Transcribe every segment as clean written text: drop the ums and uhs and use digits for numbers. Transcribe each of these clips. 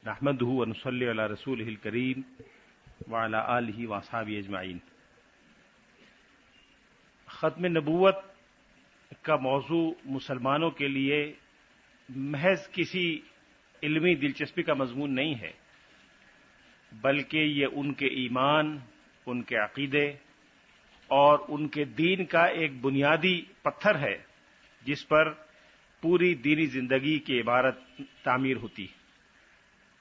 نحمدہ ونصلی علی رسولہ الکریم وعلی آلہ واصحابہ اجمعین۔ ختم نبوت کا موضوع مسلمانوں کے لیے محض کسی علمی دلچسپی کا مضمون نہیں ہے، بلکہ یہ ان کے ایمان، ان کے عقیدے اور ان کے دین کا ایک بنیادی پتھر ہے جس پر پوری دینی زندگی کی عبارت تعمیر ہوتی ہے۔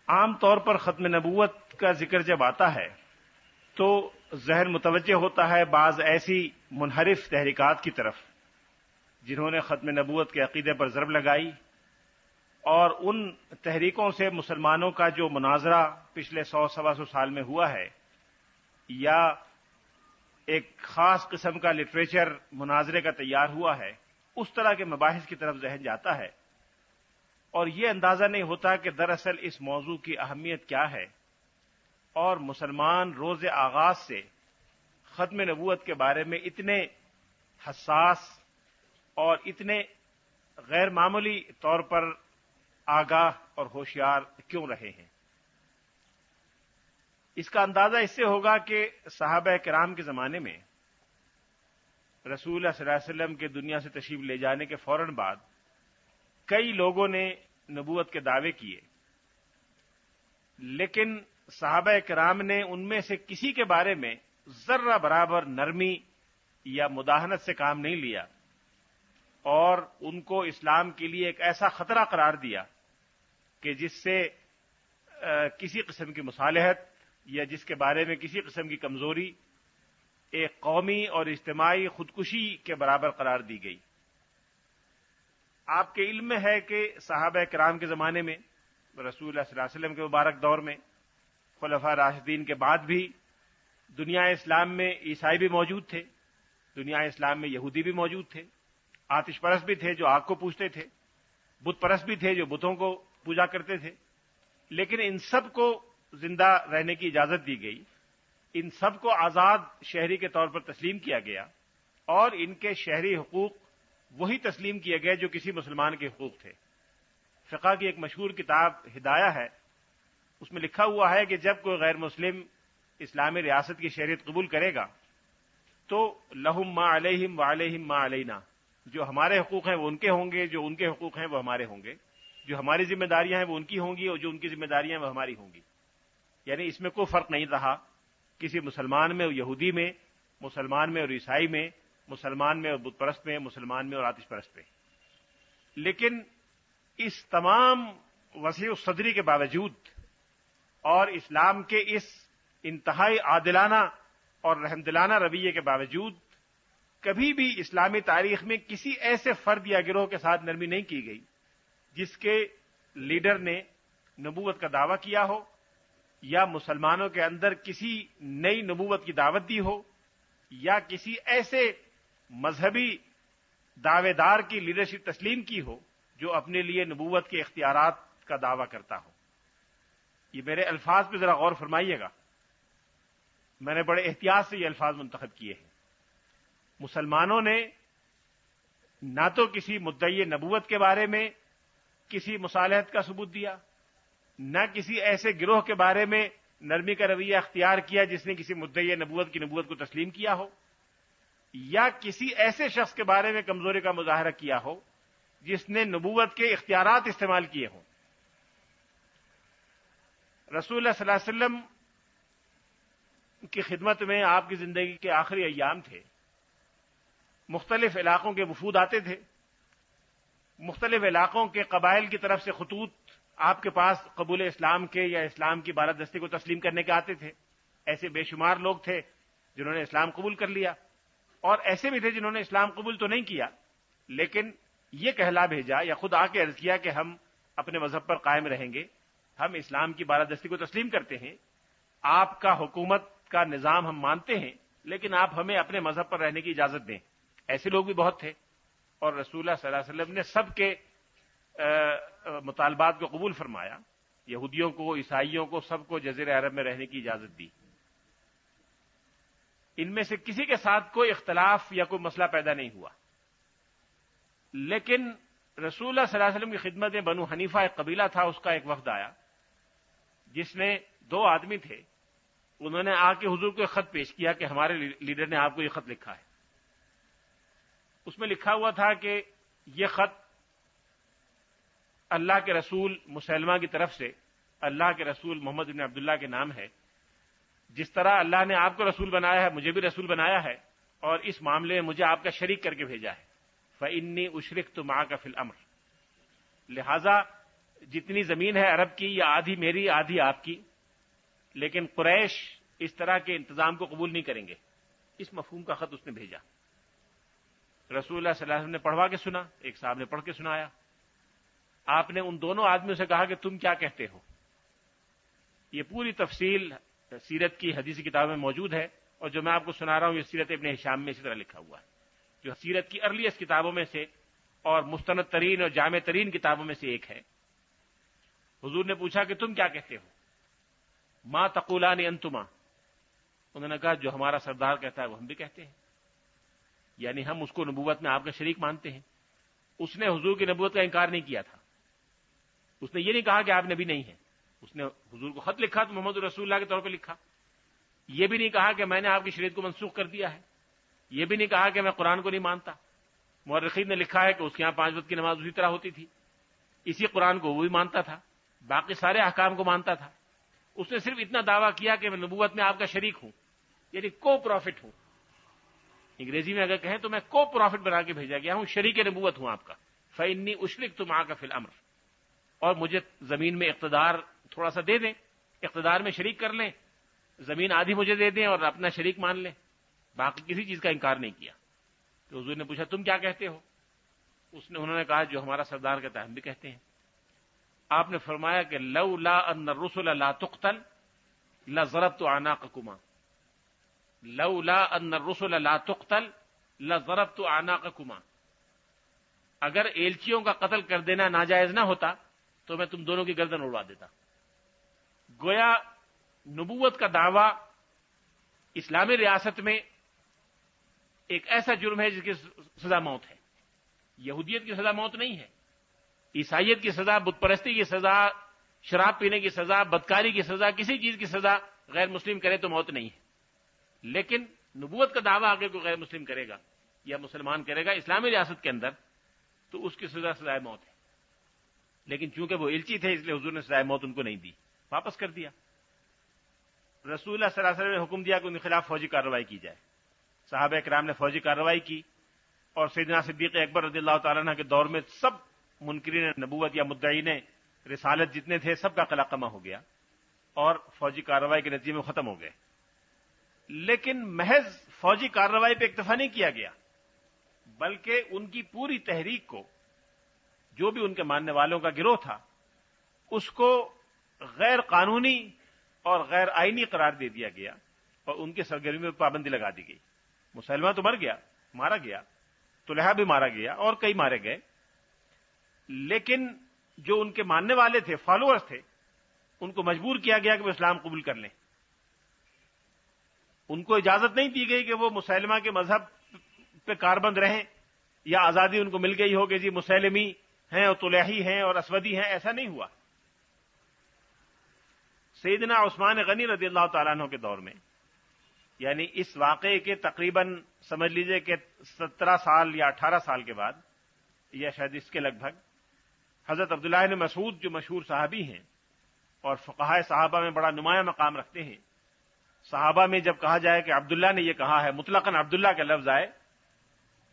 عام طور پر ختم نبوت کا ذکر جب آتا ہے تو ذہن متوجہ ہوتا ہے بعض ایسی منحرف تحریکات کی طرف جنہوں نے ختم نبوت کے عقیدے پر ضرب لگائی، اور ان تحریکوں سے مسلمانوں کا جو مناظرہ پچھلے 100-125 سال میں ہوا ہے، یا ایک خاص قسم کا لٹریچر مناظرے کا تیار ہوا ہے، اس طرح کے مباحث کی طرف ذہن جاتا ہے، اور یہ اندازہ نہیں ہوتا کہ دراصل اس موضوع کی اہمیت کیا ہے، اور مسلمان روز آغاز سے ختم نبوت کے بارے میں اتنے حساس اور اتنے غیر معمولی طور پر آگاہ اور ہوشیار کیوں رہے ہیں۔ اس کا اندازہ اس سے ہوگا کہ صحابہ کرام کے زمانے میں رسول اللہ صلی اللہ علیہ وسلم کے دنیا سے تشریف لے جانے کے فوراً بعد کئی لوگوں نے نبوت کے دعوے کیے، لیکن صحابہ کرام نے ان میں سے کسی کے بارے میں ذرہ برابر نرمی یا مداہنت سے کام نہیں لیا، اور ان کو اسلام کے لیے ایک ایسا خطرہ قرار دیا کہ جس سے کسی قسم کی مصالحت یا جس کے بارے میں کسی قسم کی کمزوری ایک قومی اور اجتماعی خودکشی کے برابر قرار دی گئی۔ آپ کے علم میں ہے کہ صحابہ کرام کے زمانے میں، رسول اللہ صلی اللہ علیہ وسلم کے مبارک دور میں، خلفاء راشدین کے بعد بھی دنیا اسلام میں عیسائی بھی موجود تھے، دنیا اسلام میں یہودی بھی موجود تھے، آتش پرست بھی تھے جو آگ کو پوجتے تھے، بت پرست بھی تھے جو بتوں کو پوجا کرتے تھے، لیکن ان سب کو زندہ رہنے کی اجازت دی گئی، ان سب کو آزاد شہری کے طور پر تسلیم کیا گیا، اور ان کے شہری حقوق وہی تسلیم کیے گئے جو کسی مسلمان کے حقوق تھے۔ فقہ کی ایک مشہور کتاب ہدایہ ہے، اس میں لکھا ہوا ہے کہ جب کوئی غیر مسلم اسلامی ریاست کی شہریت قبول کرے گا تو لہم ما علیہم وعلیہم ما علینا، جو ہمارے حقوق ہیں وہ ان کے ہوں گے، جو ان کے حقوق ہیں وہ ہمارے ہوں گے، جو ہماری ذمہ داریاں ہیں وہ ان کی ہوں گی، اور جو ان کی ذمہ داریاں ہیں وہ ہماری ہوں گی۔ یعنی اس میں کوئی فرق نہیں رہا کسی مسلمان میں اور یہودی میں، مسلمان میں اور عیسائی میں، مسلمان میں اور بت پرست میں، مسلمان میں اور آتش پرست میں۔ لیکن اس تمام وسیع الصدری کے باوجود اور اسلام کے اس انتہائی عادلانہ اور رحمدلانہ رویے کے باوجود کبھی بھی اسلامی تاریخ میں کسی ایسے فرد یا گروہ کے ساتھ نرمی نہیں کی گئی جس کے لیڈر نے نبوت کا دعویٰ کیا ہو، یا مسلمانوں کے اندر کسی نئی نبوت کی دعوت دی ہو، یا کسی ایسے مذہبی دعوے دار کی لیڈرشپ تسلیم کی ہو جو اپنے لیے نبوت کے اختیارات کا دعویٰ کرتا ہو۔ یہ میرے الفاظ پہ ذرا غور فرمائیے گا، میں نے بڑے احتیاط سے یہ الفاظ منتخب کیے ہیں۔ مسلمانوں نے نہ تو کسی مدعی نبوت کے بارے میں کسی مصالحت کا ثبوت دیا، نہ کسی ایسے گروہ کے بارے میں نرمی کا رویہ اختیار کیا جس نے کسی مدعی نبوت کی نبوت کو تسلیم کیا ہو، یا کسی ایسے شخص کے بارے میں کمزوری کا مظاہرہ کیا ہو جس نے نبوت کے اختیارات استعمال کیے ہوں۔ رسول اللہ صلی اللہ علیہ وسلم کی خدمت میں آپ کی زندگی کے آخری ایام تھے، مختلف علاقوں کے وفود آتے تھے، مختلف علاقوں کے قبائل کی طرف سے خطوط آپ کے پاس قبول اسلام کے یا اسلام کی بالادستی کو تسلیم کرنے کے آتے تھے۔ ایسے بے شمار لوگ تھے جنہوں نے اسلام قبول کر لیا، اور ایسے بھی تھے جنہوں نے اسلام قبول تو نہیں کیا لیکن یہ کہلا بھیجا یا خود آ کے عرض کیا کہ ہم اپنے مذہب پر قائم رہیں گے، ہم اسلام کی بالادستی کو تسلیم کرتے ہیں، آپ کا حکومت کا نظام ہم مانتے ہیں، لیکن آپ ہمیں اپنے مذہب پر رہنے کی اجازت دیں۔ ایسے لوگ بھی بہت تھے، اور رسول اللہ صلی اللہ علیہ وسلم نے سب کے مطالبات کو قبول فرمایا، یہودیوں کو، عیسائیوں کو، سب کو جزیرہ عرب میں رہنے کی اجازت دی۔ ان میں سے کسی کے ساتھ کوئی اختلاف یا کوئی مسئلہ پیدا نہیں ہوا، لیکن رسول اللہ صلی اللہ علیہ وسلم کی خدمت میں بنو حنیفہ ایک قبیلہ تھا، اس کا ایک وفد آیا، جس نے 2 آدمی تھے، انہوں نے آ کے حضور کو ایک خط پیش کیا کہ ہمارے لیڈر نے آپ کو یہ خط لکھا ہے۔ اس میں لکھا ہوا تھا کہ یہ خط اللہ کے رسول مسلمہ کی طرف سے اللہ کے رسول محمد بن عبداللہ کے نام ہے، جس طرح اللہ نے آپ کو رسول بنایا ہے مجھے بھی رسول بنایا ہے، اور اس معاملے میں مجھے آپ کا شریک کر کے بھیجا ہے۔ فَإِنِّي أُشْرِكْتُ مَعَكَ فِي الْأَمْرِ، لہذا جتنی زمین ہے عرب کی، یہ آدھی میری آدھی آپ کی، لیکن قریش اس طرح کے انتظام کو قبول نہیں کریں گے۔ اس مفہوم کا خط اس نے بھیجا۔ رسول اللہ صلی اللہ علیہ وسلم نے پڑھوا کے سنا، ایک صاحب نے پڑھ کے سنایا۔ آپ نے ان دونوں آدمیوں سے کہا کہ تم کیا کہتے ہو؟ یہ پوری تفصیل سیرت کی حدیثی کتاب میں موجود ہے، اور جو میں آپ کو سنا رہا ہوں یہ سیرت ابن ہشام میں اسی طرح لکھا ہوا ہے، جو سیرت کی ارلیسٹ کتابوں میں سے اور مستند ترین اور جامع ترین کتابوں میں سے ایک ہے۔ حضور نے پوچھا کہ تم کیا کہتے ہو؟ ما تقولان انتما، انہوں نے کہا جو ہمارا سردار کہتا ہے وہ ہم بھی کہتے ہیں، یعنی ہم اس کو نبوت میں آپ کا شریک مانتے ہیں۔ اس نے حضور کی نبوت کا انکار نہیں کیا تھا، اس نے یہ نہیں کہا کہ آپ نبی نہیں ہیں، اس نے حضور کو خط لکھا تو محمد رسول اللہ کے طور پہ لکھا۔ یہ بھی نہیں کہا کہ میں نے آپ کی شریعت کو منسوخ کر دیا ہے، یہ بھی نہیں کہا کہ میں قرآن کو نہیں مانتا۔ مورخین نے لکھا ہے کہ اس کے یہاں 5 وقت کی نماز اسی طرح ہوتی تھی، اسی قرآن کو وہ بھی مانتا تھا، باقی سارے احکام کو مانتا تھا۔ اس نے صرف اتنا دعویٰ کیا کہ میں نبوت میں آپ کا شریک ہوں، یعنی کو پروفٹ ہوں۔ انگریزی میں اگر کہیں تو میں کو پروفٹ بنا کے بھیجا گیا ہوں، شریک نبوت ہوں آپ کا۔ فَإِنِّي أُشْرِكْتُ مَعَكَ فِي الْأَمْرِ، اور مجھے زمین میں اقتدار تھوڑا سا دے دیں، اقتدار میں شریک کر لیں، زمین آدھی مجھے دے دیں اور اپنا شریک مان لیں، باقی کسی چیز کا انکار نہیں کیا۔ تو حضور نے پوچھا تم کیا کہتے ہو؟ انہوں نے کہا جو ہمارا سردار کہتا ہے ہم بھی کہتے ہیں۔ آپ نے فرمایا کہ لولا ان الرسل لا تقتل لضربت اعناقکما، لولا ان الرسل لا تقتل لضربت اعناقکما، اگر ایلچیوں کا قتل کر دینا ناجائز نہ ہوتا تو میں تم دونوں کی گردن اڑوا دیتا۔ گویا نبوت کا دعویٰ اسلامی ریاست میں ایک ایسا جرم ہے جس کی سزا موت ہے۔ یہودیت کی سزا موت نہیں ہے، عیسائیت کی سزا، بت پرستی کی سزا، شراب پینے کی سزا، بدکاری کی سزا، کسی چیز کی سزا غیر مسلم کرے تو موت نہیں ہے، لیکن نبوت کا دعویٰ اگر کوئی غیر مسلم کرے گا یا مسلمان کرے گا اسلامی ریاست کے اندر تو اس کی سزائے موت ہے۔ لیکن چونکہ وہ الچی تھے اس لیے حضور نے سزائے موت ان کو نہیں دی، واپس کر دیا۔ رسول اللہ صلی اللہ علیہ وسلم نے حکم دیا کہ ان کے خلاف فوجی کارروائی کی جائے۔ صحابہ کرام نے فوجی کارروائی کی، اور سیدنا صدیق اکبر رضی اللہ تعالیٰ عنہ کے دور میں سب منکرین نبوت یا مدعین رسالت جتنے تھے سب کا قلع قمع ہو گیا، اور فوجی کارروائی کے نتیجے میں ختم ہو گئے۔ لیکن محض فوجی کارروائی پہ اکتفا نہیں کیا گیا، بلکہ ان کی پوری تحریک کو، جو بھی ان کے ماننے والوں کا گروہ تھا، اس کو غیر قانونی اور غیر آئینی قرار دے دیا گیا، اور ان کی سرگرمیوں پر پابندی لگا دی گئی۔ مسلمہ تو مر گیا، مارا گیا، طلحہ بھی مارا گیا اور کئی مارے گئے، لیکن جو ان کے ماننے والے تھے، فالوورز تھے، ان کو مجبور کیا گیا کہ وہ اسلام قبول کر لیں۔ ان کو اجازت نہیں دی گئی کہ وہ مسلمہ کے مذہب پہ کاربند رہیں، یا آزادی ان کو مل گئی ہو کہ جی مسلمی ہیں اور طلحی ہیں اور اسودی ہیں، ایسا نہیں ہوا۔ سیدنا عثمان غنی رضی اللہ تعالیٰ عنہ کے دور میں، یعنی اس واقعے کے تقریباً سمجھ لیجئے کہ 17 سال یا 18 سال کے بعد، یا شاید اس کے لگ بھگ، حضرت عبداللہ بن مسعود جو مشہور صحابی ہیں اور فقہائے صحابہ میں بڑا نمایاں مقام رکھتے ہیں، صحابہ میں جب کہا جائے کہ عبداللہ نے یہ کہا ہے، مطلقاً عبداللہ کا لفظ آئے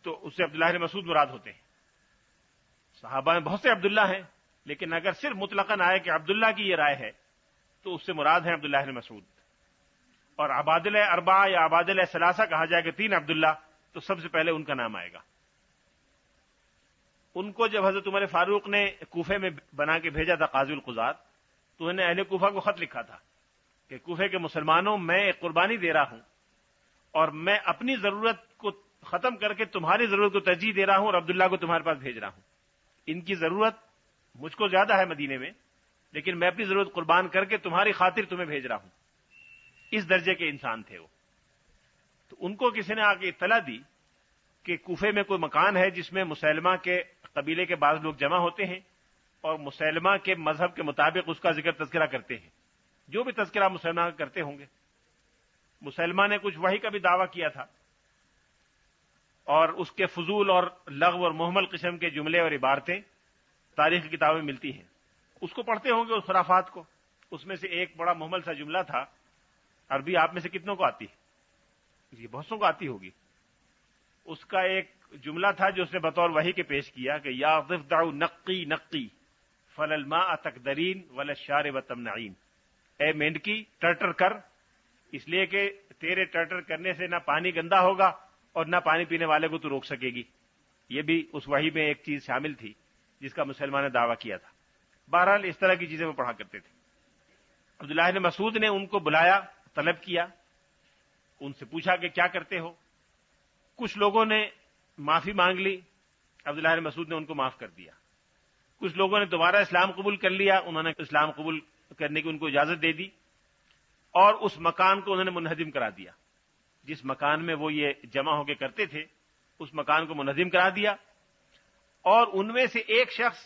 تو اس سے عبداللہ بن مسعود مراد ہوتے ہیں۔ صحابہ میں بہت سے عبداللہ ہیں، لیکن اگر صرف مطلقاً آئے کہ عبداللہ کی یہ رائے ہے تو اس سے مراد ہیں عبداللہ بن مسعود۔ اور عبادلہ اربعہ یا عبادلہ ثلاثہ کہا جائے کہ 3 عبداللہ، تو سب سے پہلے ان کا نام آئے گا۔ ان کو جب حضرت عمر فاروق نے کوفے میں بنا کے بھیجا تھا قاضی القضات، تو انہوں نے اہل کوفہ کو خط لکھا تھا کہ کوفے کے مسلمانوں، میں ایک قربانی دے رہا ہوں، اور میں اپنی ضرورت کو ختم کر کے تمہاری ضرورت کو ترجیح دے رہا ہوں، اور عبداللہ کو تمہارے پاس بھیج رہا ہوں۔ ان کی ضرورت مجھ کو زیادہ ہے مدینے میں، لیکن میں اپنی ضرورت قربان کر کے تمہاری خاطر تمہیں بھیج رہا ہوں۔ اس درجے کے انسان تھے وہ۔ تو ان کو کسی نے آ کے اطلاع دی کہ کوفے میں کوئی مکان ہے جس میں مسلمہ کے قبیلے کے بعض لوگ جمع ہوتے ہیں اور مسلمہ کے مذہب کے مطابق اس کا ذکر تذکرہ کرتے ہیں، جو بھی تذکرہ مسلمان کرتے ہوں گے. مسلمہ نے کچھ وحی کا بھی دعویٰ کیا تھا اور اس کے فضول اور لغو اور محمل قسم کے جملے اور عبارتیں تاریخ کی کتابیں ملتی ہیں. اس کو پڑھتے ہوں گے اس خرافات کو. اس میں سے ایک بڑا محمل سا جملہ تھا. عربی آپ میں سے کتنوں کو آتی ہے؟ یہ بہت سو کو آتی ہوگی. اس کا ایک جملہ تھا جو اس نے بطور وحی کے پیش کیا کہ یا ضفدع نقی نقی فل الماء تقدرین ولا الشارب تمنعین. اے مینڈکی ٹرٹر کر، اس لیے کہ تیرے ٹرٹر کرنے سے نہ پانی گندا ہوگا اور نہ پانی پینے والے کو تو روک سکے گی. یہ بھی اس وحی میں ایک چیز شامل تھی جس کا مسلمان نے دعویٰ کیا تھا. بہرحال اس طرح کی چیزیں وہ پڑھا کرتے تھے. عبداللہ بن مسعود نے ان کو بلایا، طلب کیا، ان سے پوچھا کہ کیا کرتے ہو. کچھ لوگوں نے معافی مانگ لی، عبداللہ بن مسعود نے ان کو معاف کر دیا. کچھ لوگوں نے دوبارہ اسلام قبول کر لیا، انہوں نے اسلام قبول کرنے کی ان کو اجازت دے دی اور اس مکان کو انہوں نے منہدم کرا دیا. جس مکان میں وہ یہ جمع ہو کے کرتے تھے اس مکان کو منہدم کرا دیا. اور ان میں سے ایک شخص،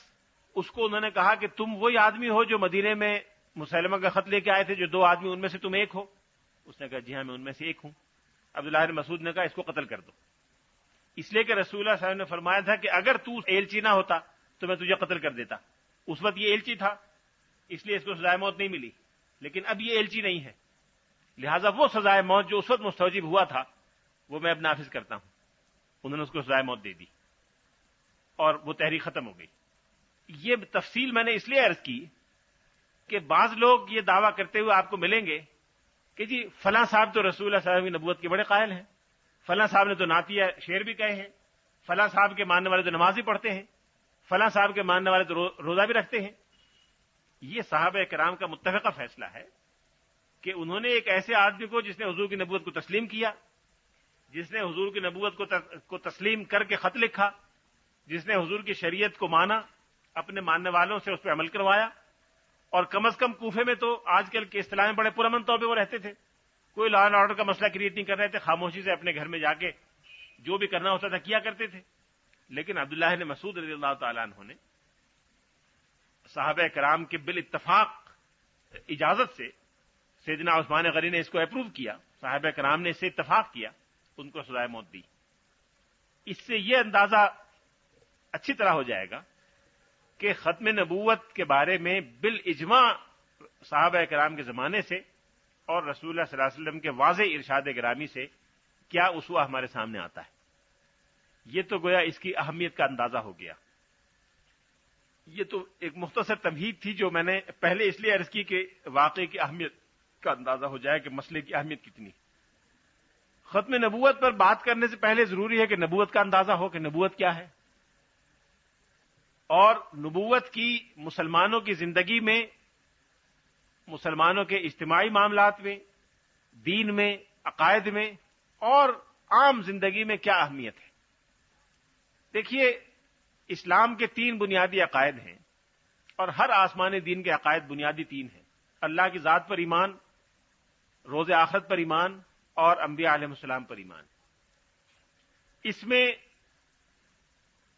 اس کو انہوں نے کہا کہ تم وہی آدمی ہو جو مدینے میں مسلمہ کا خط لے کے آئے تھے، جو 2 آدمی ان میں سے تم ایک ہو. اس نے کہا جی ہاں میں ان میں سے ایک ہوں. عبداللہ بن مسعود نے کہا اس کو قتل کر دو، اس لیے کہ رسول اللہ صلی اللہ علیہ وسلم نے فرمایا تھا کہ اگر تو ایلچی نہ ہوتا تو میں تجھے قتل کر دیتا. اس وقت یہ ایلچی تھا اس لیے اس کو سزائے موت نہیں ملی، لیکن اب یہ ایلچی نہیں ہے، لہذا وہ سزائے موت جو اس وقت مستوجب ہوا تھا وہ میں اب نافذ کرتا ہوں. انہوں نے اس کو سزائے موت دے دی اور وہ تحریک ختم ہو گئی. یہ تفصیل میں نے اس لیے عرض کی کہ بعض لوگ یہ دعویٰ کرتے ہوئے آپ کو ملیں گے کہ جی فلاں صاحب تو رسول اللہ صلی اللہ علیہ وسلم کی نبوت کے بڑے قائل ہیں، فلاں صاحب نے تو نعتیہ شعر بھی کہے ہیں، فلاں صاحب کے ماننے والے تو نماز بھی پڑھتے ہیں، فلاں صاحب کے ماننے والے تو روزہ بھی رکھتے ہیں. یہ صحابہ کرام کا متفقہ فیصلہ ہے کہ انہوں نے ایک ایسے آدمی کو جس نے حضور کی نبوت کو تسلیم کیا، جس نے حضور کی نبوت کو تسلیم کر کے خط لکھا، جس نے حضور کی شریعت کو مانا، اپنے ماننے والوں سے اس پہ عمل کروایا، اور کم از کم کوفے میں تو آج کل کے اصطلاح میں بڑے پرامن طور پہ وہ رہتے تھے. کوئی لا اینڈ آرڈر کا مسئلہ کریٹ نہیں کر رہے تھے، خاموشی سے اپنے گھر میں جا کے جو بھی کرنا ہوتا تھا کیا کرتے تھے. لیکن عبداللہ بن مسعود رضی اللہ تعالیٰ عنہ نے صحابہ کرام کے بالاتفاق اجازت سے سیدنا عثمان غنی نے اس کو اپروو کیا، صحابہ کرام نے اس سے اتفاق کیا، ان کو سزائے موت دی. اس سے یہ اندازہ اچھی طرح ہو جائے گا کہ ختم نبوت کے بارے میں بالاجماع صحابہ کرام کے زمانے سے اور رسول اللہ صلی اللہ علیہ وسلم کے واضح ارشاد گرامی سے کیا اسوہ ہمارے سامنے آتا ہے. یہ تو گویا اس کی اہمیت کا اندازہ ہو گیا. یہ تو ایک مختصر تمہید تھی جو میں نے پہلے اس لیے عرض کی کہ واقعے کی اہمیت کا اندازہ ہو جائے کہ مسئلے کی اہمیت کتنی. ختم نبوت پر بات کرنے سے پہلے ضروری ہے کہ نبوت کا اندازہ ہو کہ نبوت کیا ہے، اور نبوت کی مسلمانوں کی زندگی میں، مسلمانوں کے اجتماعی معاملات میں، دین میں، عقائد میں اور عام زندگی میں کیا اہمیت ہے. دیکھیے اسلام کے 3 بنیادی عقائد ہیں اور ہر آسمانی دین کے عقائد بنیادی 3 ہیں. اللہ کی ذات پر ایمان، روز آخرت پر ایمان اور انبیاء علیہ السلام پر ایمان. اس میں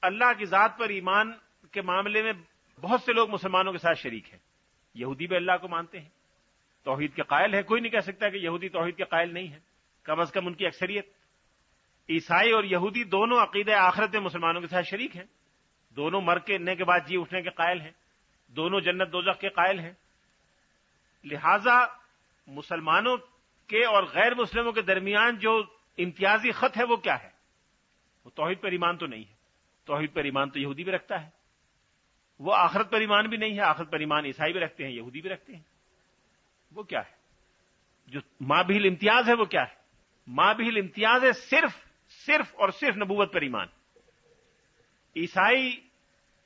اللہ کی ذات پر ایمان کے معاملے میں بہت سے لوگ مسلمانوں کے ساتھ شریک ہیں. یہودی بھی اللہ کو مانتے ہیں، توحید کے قائل ہے، کوئی نہیں کہہ سکتا کہ یہودی توحید کے قائل نہیں ہے، کم از کم ان کی اکثریت. عیسائی اور یہودی دونوں عقیدہ آخرت میں مسلمانوں کے ساتھ شریک ہیں، دونوں مرنے کے بعد جی اٹھنے کے قائل ہیں، دونوں جنت دوزخ کے قائل ہیں. لہذا مسلمانوں کے اور غیر مسلموں کے درمیان جو امتیازی خط ہے وہ کیا ہے؟ وہ توحید پر ایمان تو نہیں ہے. توحید پر ایمان تو یہودی بھی رکھتا ہے. وہ آخرت پر ایمان بھی نہیں ہے، آخرت پر ایمان عیسائی بھی رکھتے ہیں، یہودی بھی رکھتے ہیں. وہ کیا ہے جو مابیل امتیاز ہے؟ وہ کیا ہے؟ مابیل امتیاز ہے صرف اور صرف نبوت پر ایمان. عیسائی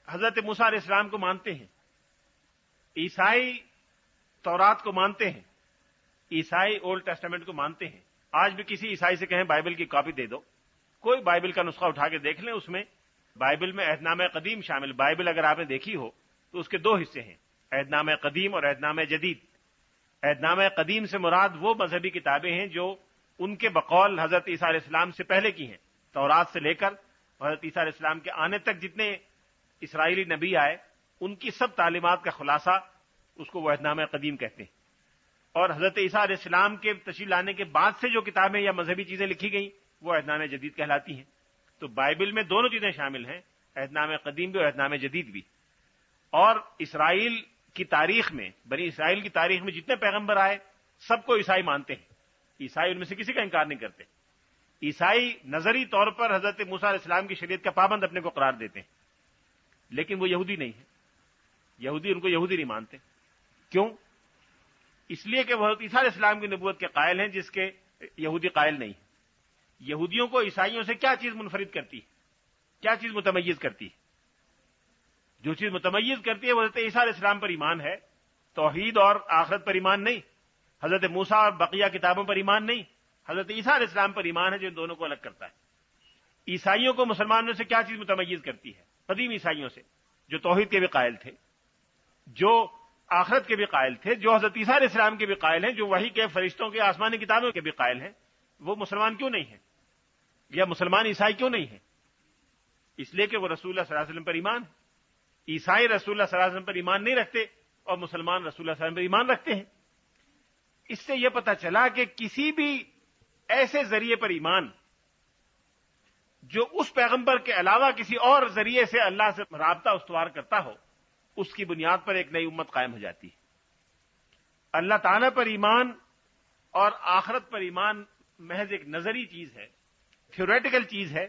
حضرت موسیٰ علیہ السلام کو مانتے ہیں، عیسائی تورات کو مانتے ہیں، عیسائی اولڈ ٹیسٹامنٹ کو مانتے ہیں. آج بھی کسی عیسائی سے کہیں بائبل کی کاپی دے دو، کوئی بائبل کا نسخہ اٹھا کے دیکھ لیں، اس میں بائبل میں عہد نامہ قدیم شامل. بائبل اگر آپ نے دیکھی ہو تو اس کے 2 حصے ہیں، عہد نامہ قدیم اور عہد نامہ جدید. عہد نامہ قدیم سے مراد وہ مذہبی کتابیں ہیں جو ان کے بقول حضرت عیسیٰ علیہ السلام سے پہلے کی ہیں. تورات سے لے کر حضرت عیسیٰ علیہ السلام کے آنے تک جتنے اسرائیلی نبی آئے ان کی سب تعلیمات کا خلاصہ اس کو وہ عہد نامہ قدیم کہتے ہیں. اور حضرت عیسیٰ علیہ السلام کے تشریف لانے کے بعد سے جو کتابیں یا مذہبی چیزیں لکھی گئیں وہ عہد نامہ جدید کہلاتی ہیں. تو بائبل میں دونوں چیزیں شامل ہیں، عہد نامہ قدیم بھی اور عہد نامہ جدید بھی. اور اسرائیل کی تاریخ میں، بنی اسرائیل کی تاریخ میں جتنے پیغمبر آئے سب کو عیسائی مانتے ہیں، عیسائی ان میں سے کسی کا انکار نہیں کرتے. عیسائی نظری طور پر حضرت موسیٰ علیہ السلام کی شریعت کا پابند اپنے کو قرار دیتے ہیں، لیکن وہ یہودی نہیں ہے. یہودی ان کو یہودی نہیں مانتے. کیوں؟ اس لیے کہ وہ حضرت عیسیٰ علیہ السلام کی نبوت کے قائل ہیں، جس کے یہودی قائل نہیں ہیں. یہودیوں کو عیسائیوں سے کیا چیز منفرد کرتی ہے، کیا چیز متمیز کرتی ہے؟ جو چیز متمیز کرتی ہے وہ حضرت عیسیٰ علیہ السلام پر ایمان ہے، توحید اور آخرت پر ایمان نہیں. حضرت موسیٰ اور بقیہ کتابوں پر ایمان نہیں، حضرت عیسیٰ علیہ السلام پر ایمان ہے، جو ان دونوں کو الگ کرتا ہے. عیسائیوں کو مسلمانوں سے کیا چیز متمیز کرتی ہے؟ قدیم عیسائیوں سے، جو توحید کے بھی قائل تھے، جو آخرت کے بھی قائل تھے، جو حضرت عیسیٰ علیہ السلام کے بھی قائل ہیں، جو وحی کے فرشتوں کے آسمانی کتابوں کے بھی قائل ہیں. وہ مسلمان کیوں نہیں ہیں، یا مسلمان عیسائی کیوں نہیں ہیں؟ اس لیے کہ وہ رسول اللہ صلی اللہ علیہ وسلم پر ایمان ہے. عیسائی رسول اللہ صلی اللہ علیہ وسلم پر ایمان نہیں رکھتے اور مسلمان رسول اللہ صلی اللہ علیہ وسلم پر ایمان رکھتے ہیں. اس سے یہ پتہ چلا کہ کسی بھی ایسے ذریعے پر ایمان جو اس پیغمبر کے علاوہ کسی اور ذریعے سے اللہ سے رابطہ استوار کرتا ہو، اس کی بنیاد پر ایک نئی امت قائم ہو جاتی ہے. اللہ تعالیٰ پر ایمان اور آخرت پر ایمان محض ایک نظری چیز ہے، تھیوریٹیکل چیز ہے،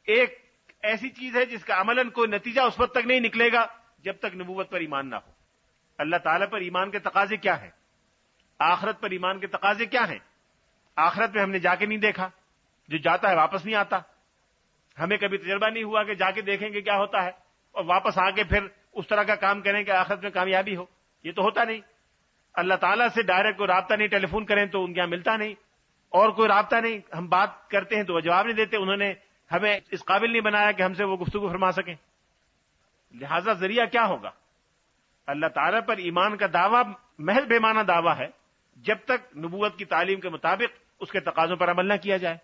ایک ایسی چیز ہے جس کا عملاً کوئی نتیجہ اس وقت تک نہیں نکلے گا جب تک نبوت پر ایمان نہ ہو. اللہ تعالیٰ پر ایمان کے تقاضے کیا ہیں؟ آخرت پر ایمان کے تقاضے کیا ہیں؟ آخرت میں ہم نے جا کے نہیں دیکھا، جو جاتا ہے واپس نہیں آتا. ہمیں کبھی تجربہ نہیں ہوا کہ جا کے دیکھیں گے کیا ہوتا ہے اور واپس آ کے پھر اس طرح کا کام کریں کہ آخرت میں کامیابی ہو. یہ تو ہوتا نہیں. اللہ تعالیٰ سے ڈائریکٹ کوئی رابطہ نہیں، ٹیلی فون کریں تو ان کے یہاں ملتا نہیں، اور کوئی رابطہ نہیں، ہم بات کرتے ہیں تو وہ جواب نہیں دیتے. انہوں نے ہمیں اس قابل نہیں بنایا کہ ہم سے وہ گفتگو فرما سکیں. لہذا ذریعہ کیا ہوگا؟ اللہ تعالیٰ پر ایمان کا دعویٰ محض بے معنی دعویٰ ہے جب تک نبوت کی تعلیم کے مطابق اس کے تقاضوں پر عمل نہ کیا جائے.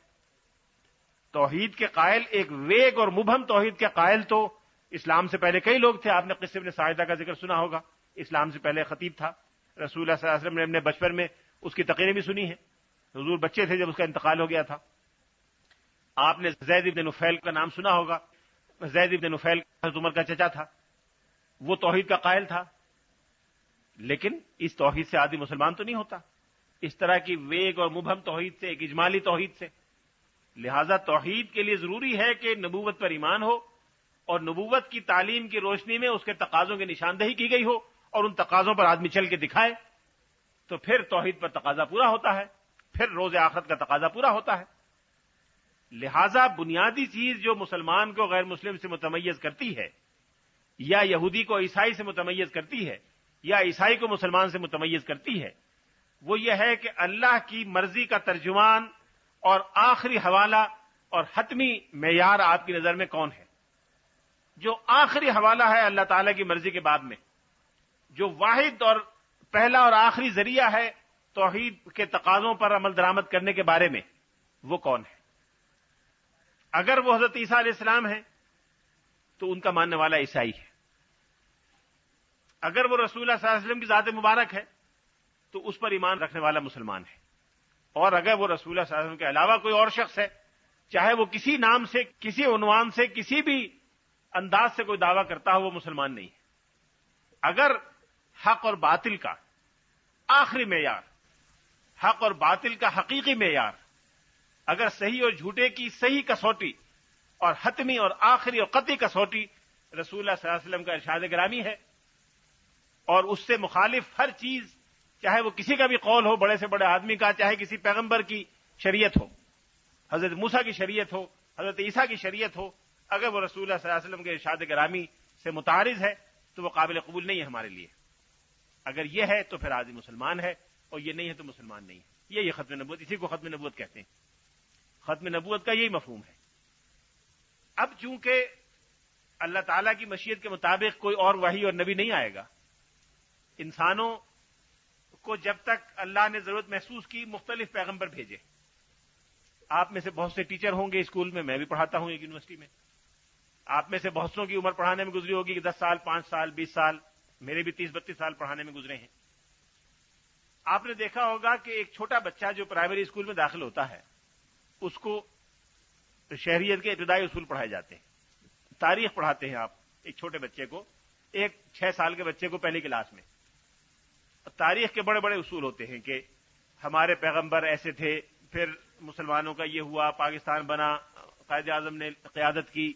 توحید کے قائل، ایک ویگ اور مبہم توحید کے قائل تو اسلام سے پہلے کئی لوگ تھے. آپ نے قصے ابن ساعدہ کا ذکر سنا ہوگا. اسلام سے پہلے خطیب تھا. رسول اللہ صلی اللہ علیہ وسلم نے اپنے بچپن میں اس کی تقریریں بھی سنی ہیں. حضور بچے تھے جب اس کا انتقال ہو گیا تھا. آپ نے زید ابن نفیل کا نام سنا ہوگا. زید ابن نفیل حضرت عمر کا چچا تھا. وہ توحید کا قائل تھا، لیکن اس توحید سے آدمی مسلمان تو نہیں ہوتا. اس طرح کی ویگ اور مبہم توحید سے، ایک اجمالی توحید سے. لہذا توحید کے لیے ضروری ہے کہ نبوت پر ایمان ہو اور نبوت کی تعلیم کی روشنی میں اس کے تقاضوں کی نشاندہی کی گئی ہو اور ان تقاضوں پر آدمی چل کے دکھائے، تو پھر توحید پر تقاضا پورا ہوتا ہے، پھر روز آخرت کا تقاضا پورا ہوتا ہے. لہذا بنیادی چیز جو مسلمان کو غیر مسلم سے متمیز کرتی ہے، یا یہودی کو عیسائی سے متمیز کرتی ہے، یا عیسائی کو مسلمان سے متمیز کرتی ہے، وہ یہ ہے کہ اللہ کی مرضی کا ترجمان اور آخری حوالہ اور حتمی معیار آپ کی نظر میں کون ہے؟ جو آخری حوالہ ہے اللہ تعالیٰ کی مرضی کے بعد میں، جو واحد اور پہلا اور آخری ذریعہ ہے توحید کے تقاضوں پر عمل درآمد کرنے کے بارے میں، وہ کون ہے؟ اگر وہ حضرت عیسیٰ علیہ السلام ہیں تو ان کا ماننے والا عیسائی ہے. اگر وہ رسول اللہ صلی اللہ علیہ وسلم کی ذات مبارک ہے تو اس پر ایمان رکھنے والا مسلمان ہے. اور اگر وہ رسول اللہ صلی اللہ علیہ وسلم کے علاوہ کوئی اور شخص ہے، چاہے وہ کسی نام سے، کسی عنوان سے، کسی بھی انداز سے کوئی دعویٰ کرتا ہو، وہ مسلمان نہیں ہے. اگر حق اور باطل کا آخری معیار، حق اور باطل کا حقیقی معیار، اگر صحیح اور جھوٹے کی صحیح کسوٹی اور حتمی اور آخری اور قطعی کسوٹی رسول اللہ صلی اللہ علیہ وسلم کا ارشاد گرامی ہے، اور اس سے مخالف ہر چیز، چاہے وہ کسی کا بھی قول ہو، بڑے سے بڑے آدمی کا، چاہے کسی پیغمبر کی شریعت ہو، حضرت موسیٰ کی شریعت ہو، حضرت عیسیٰ کی شریعت ہو، اگر وہ رسول اللہ صلی اللہ علیہ وسلم کے ارشاد گرامی سے متعارض ہے تو وہ قابل قبول نہیں ہے ہمارے لیے. اگر یہ ہے تو پھر آدمی مسلمان ہے، اور یہ نہیں ہے تو مسلمان نہیں ہے. یہ ختم نبوت، اسی کو ختم نبوت کہتے ہیں. ختم نبوت کا یہی مفہوم ہے. اب چونکہ اللہ تعالیٰ کی مشیت کے مطابق کوئی اور وحی اور نبی نہیں آئے گا، انسانوں کو جب تک اللہ نے ضرورت محسوس کی مختلف پیغمبر بھیجے. آپ میں سے بہت سے ٹیچر ہوں گے اسکول میں بھی پڑھاتا ہوں ایک یونیورسٹی میں. آپ میں سے بہت سوں کی عمر پڑھانے میں گزری ہوگی کہ 10 سال، 5 سال، 20 سال. میرے بھی 30-32 سال پڑھانے میں گزرے ہیں. آپ نے دیکھا ہوگا کہ ایک چھوٹا بچہ جو پرائمری اسکول میں داخل ہوتا ہے اس کو شہریت کے ابتدائی اصول پڑھائے جاتے ہیں، تاریخ پڑھاتے ہیں آپ ایک چھوٹے بچے کو، ایک 6 سال کے بچے کو پہلی کلاس میں تاریخ کے بڑے بڑے اصول ہوتے ہیں کہ ہمارے پیغمبر ایسے تھے، پھر مسلمانوں کا یہ ہوا، پاکستان بنا، قائد اعظم نے قیادت کی،